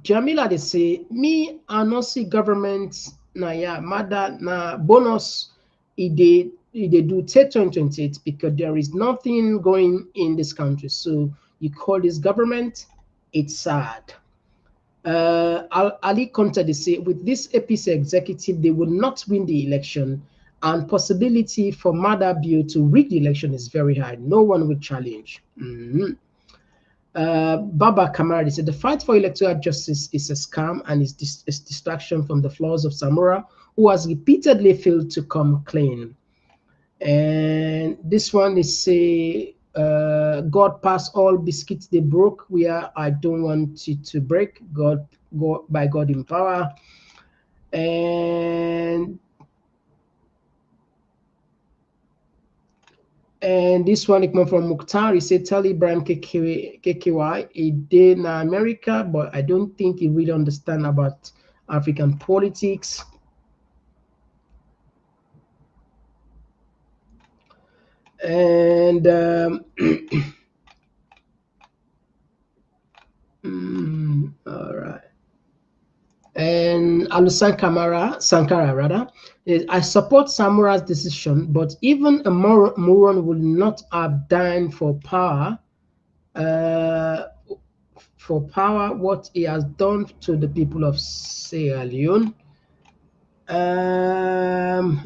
Jamila they say me I not see government na Maada na bonus they do 2028 because there is nothing going in this country. So you call this government It's sad. Ali Conte, they say, with this APC executive, they will not win the election, and possibility for Maada Bio to rig the election is very high. No one will challenge. Baba Kamara said the fight for electoral justice is a scam and is distraction from the flaws of Samura, who has repeatedly failed to come clean. And this one is say, God pass all biscuits they broke, where I don't want it to break. God by God in power. And this one it come from Mukhtar. He said, tell Ibrahim KKY a day in America, but I don't think he really understand about African politics. And all right. And Sankara rather, I support Samura's decision, but even a moron would not have died for power. What he has done to the people of Sierra Leone.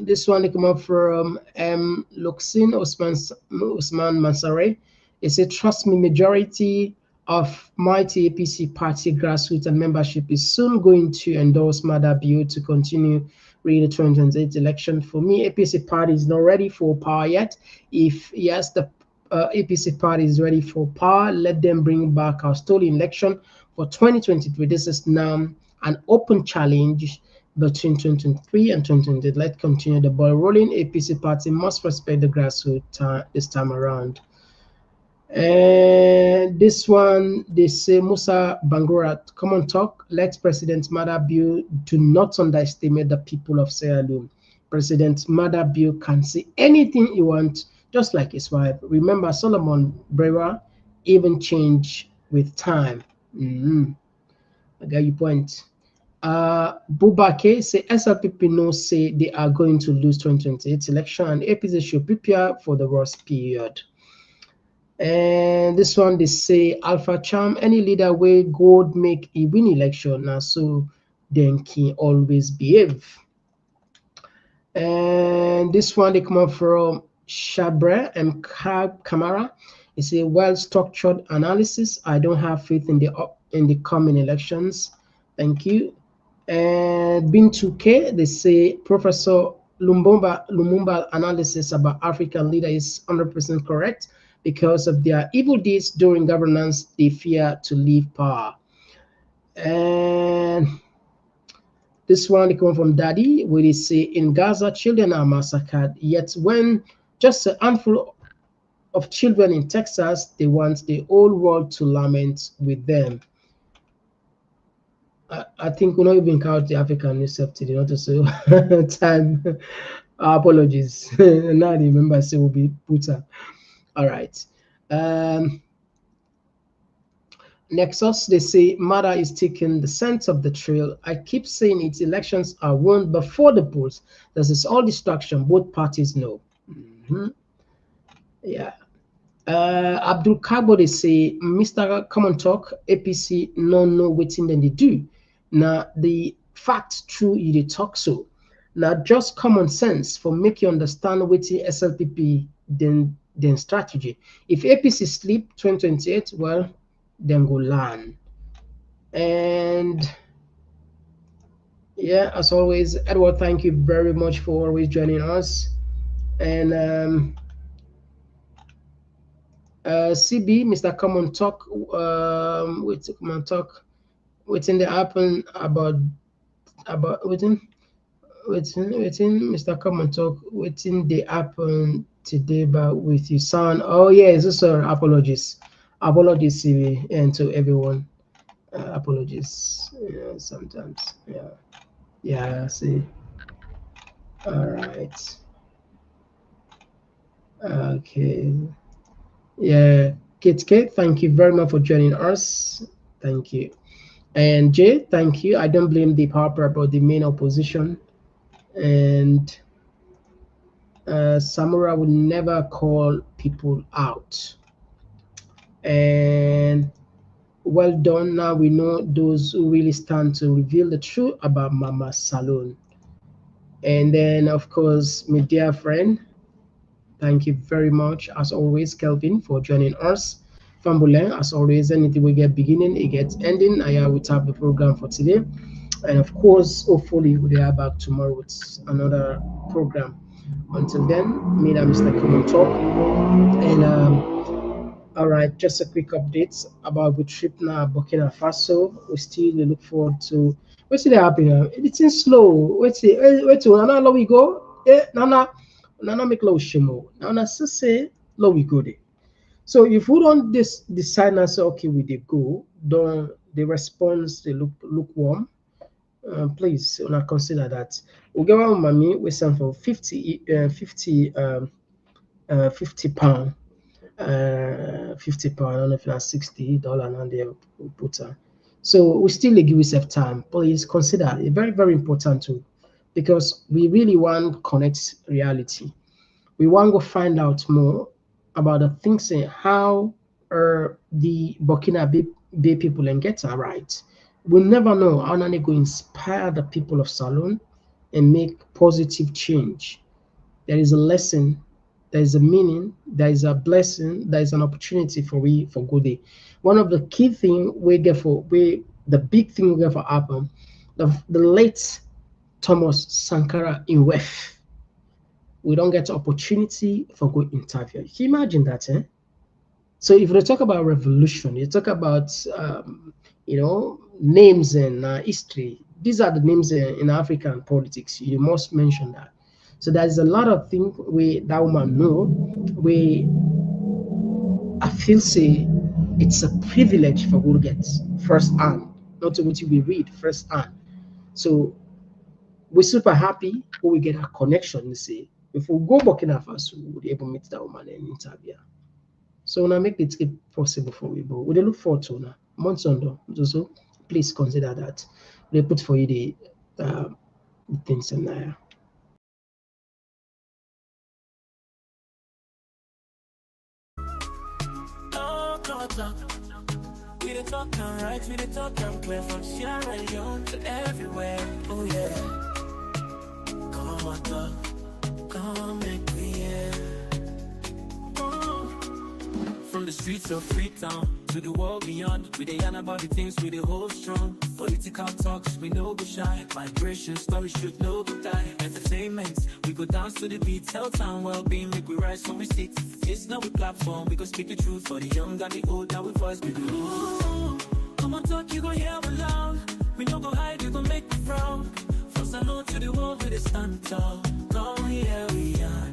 This one come up from Luxin Osman Mansare. It said, trust me, majority of mighty APC party grassroots and membership is soon going to endorse Maada Bio to continue reading the 2028 election. For me, APC party is not ready for power yet. If yes, the APC party is ready for power, let them bring back our stolen election for 2023. This is now an open challenge between 2023 and 2028. Let's continue the ball rolling. APC party must respect the grassroots this time around. And this one, they say, Musa Bangura, Komon-Tok, let President Maada Bio do not underestimate the people of Sierra Leone. President Maada Bio can say anything he wants, just like his wife. Remember, Solomon Brewer even changed with time. I got your point. Bubake say SLPP knows say they are going to lose 2028 election, and APC should prepare for the worst period. And this one, they say Alpha Charm, any leader way God make a win election now, so then can always behave. And this one, they come up from Shabre and Kamara. It's a well-structured analysis. I don't have faith in the coming elections. Thank you. And Bin2K, they say Professor Lumumba analysis about African leader is 100% correct. Because of their evil deeds during governance, they fear to leave power. And this one, they come from Daddy, where they say, in Gaza, children are massacred, yet when just a handful of children in Texas, they want the whole world to lament with them. I think we're not even count the African news today, not to say time. Apologies. Now I remember I say will be Puta. All right. Nexus, they say Maada is taking the sense of the trail. I keep saying its elections are won before the polls. This is all distraction. Both parties know. Yeah. Abdul Kabo, they say Mr. Komon-Tok, APC no know waiting than they do. Now the fact true you they talk so. Now just common sense for make you understand waiting SLPP then strategy. If APC sleep 2028, well, then go learn. And yeah, as always, Edward, thank you very much for always joining us. And CB, Mr. Komon-Tok, Komon-Tok, waiting the happen about waiting Mr. Komon-Tok, waiting the happen today but with your son. Oh yes, sorry, apologies CB, and to everyone, apologies. Yeah, sometimes yeah, see. All right, okay. Yeah, Kate, thank you very much for joining us. Thank you. And Jay, thank you. I don't blame the Harper about the main opposition. And Samura will never call people out. And well done. Now we know those who really stand to reveal the truth about Mama Salon. And then, of course, my dear friend, thank you very much, as always, Kelvin, for joining us. Fambulen, as always, anything we get beginning, it gets ending. I will have the program for today. And of course, hopefully, we'll be back tomorrow with another program. Until then, me and Mr. Komon-Tok. And all right, just a quick update about the trip now, Burkina Faso. We still look forward to what's it happening. It's slow. Wait, now we go. Nana make low shimo. Nana say low we go there. So if we don't decide and say okay, we they go, don't the response they look lukewarm. Please not consider that. We get one mommy we send for 50 pound. 50 pound. I don't know if that's $60 and they put so we still give yourself time. Please consider it very, very important too, because we really want to connect reality. We want to find out more about the things and how the Burkina Bay people and get it right. We'll never know how they go inspire the people of Salon and make positive change. There is a lesson, there is a meaning, there is a blessing, there is an opportunity for good day. One of the key things the big thing we get for happen, the late Thomas Sankara in WEF. We don't get opportunity for good interview. Can you imagine that, eh? So if you talk about revolution, you talk about names and history. These are the names in African politics. You must mention that. So there's a lot of things that woman I feel say it's a privilege for who gets first hand, not to which we read first hand. So we're super happy when we get a connection. You see, if we go Burkina Faso, we'll be able to meet that woman and interview. So now make it possible for we, but we look forward to now. Months on, so please consider that. They put for you the things in there. We the talk and right, we the talk and play from Sierra Leone to everywhere. Oh yeah. Komon-Tok, come make me hear. From the streets of Freetown to the world beyond, we dey yarn about the things we dey hold strong. Political talks, we no go shy. Migration stories should no go die. Entertainment, we go dance to the beat. Health and well-being, make we rise from we sit. It's not a platform, we go speak the truth for the young and the old. Now we voice we do. Komon-Tok, you go hear me loud. We no go hide, we go make you proud. From Salon to the world, we dey stand tall. Come here we are.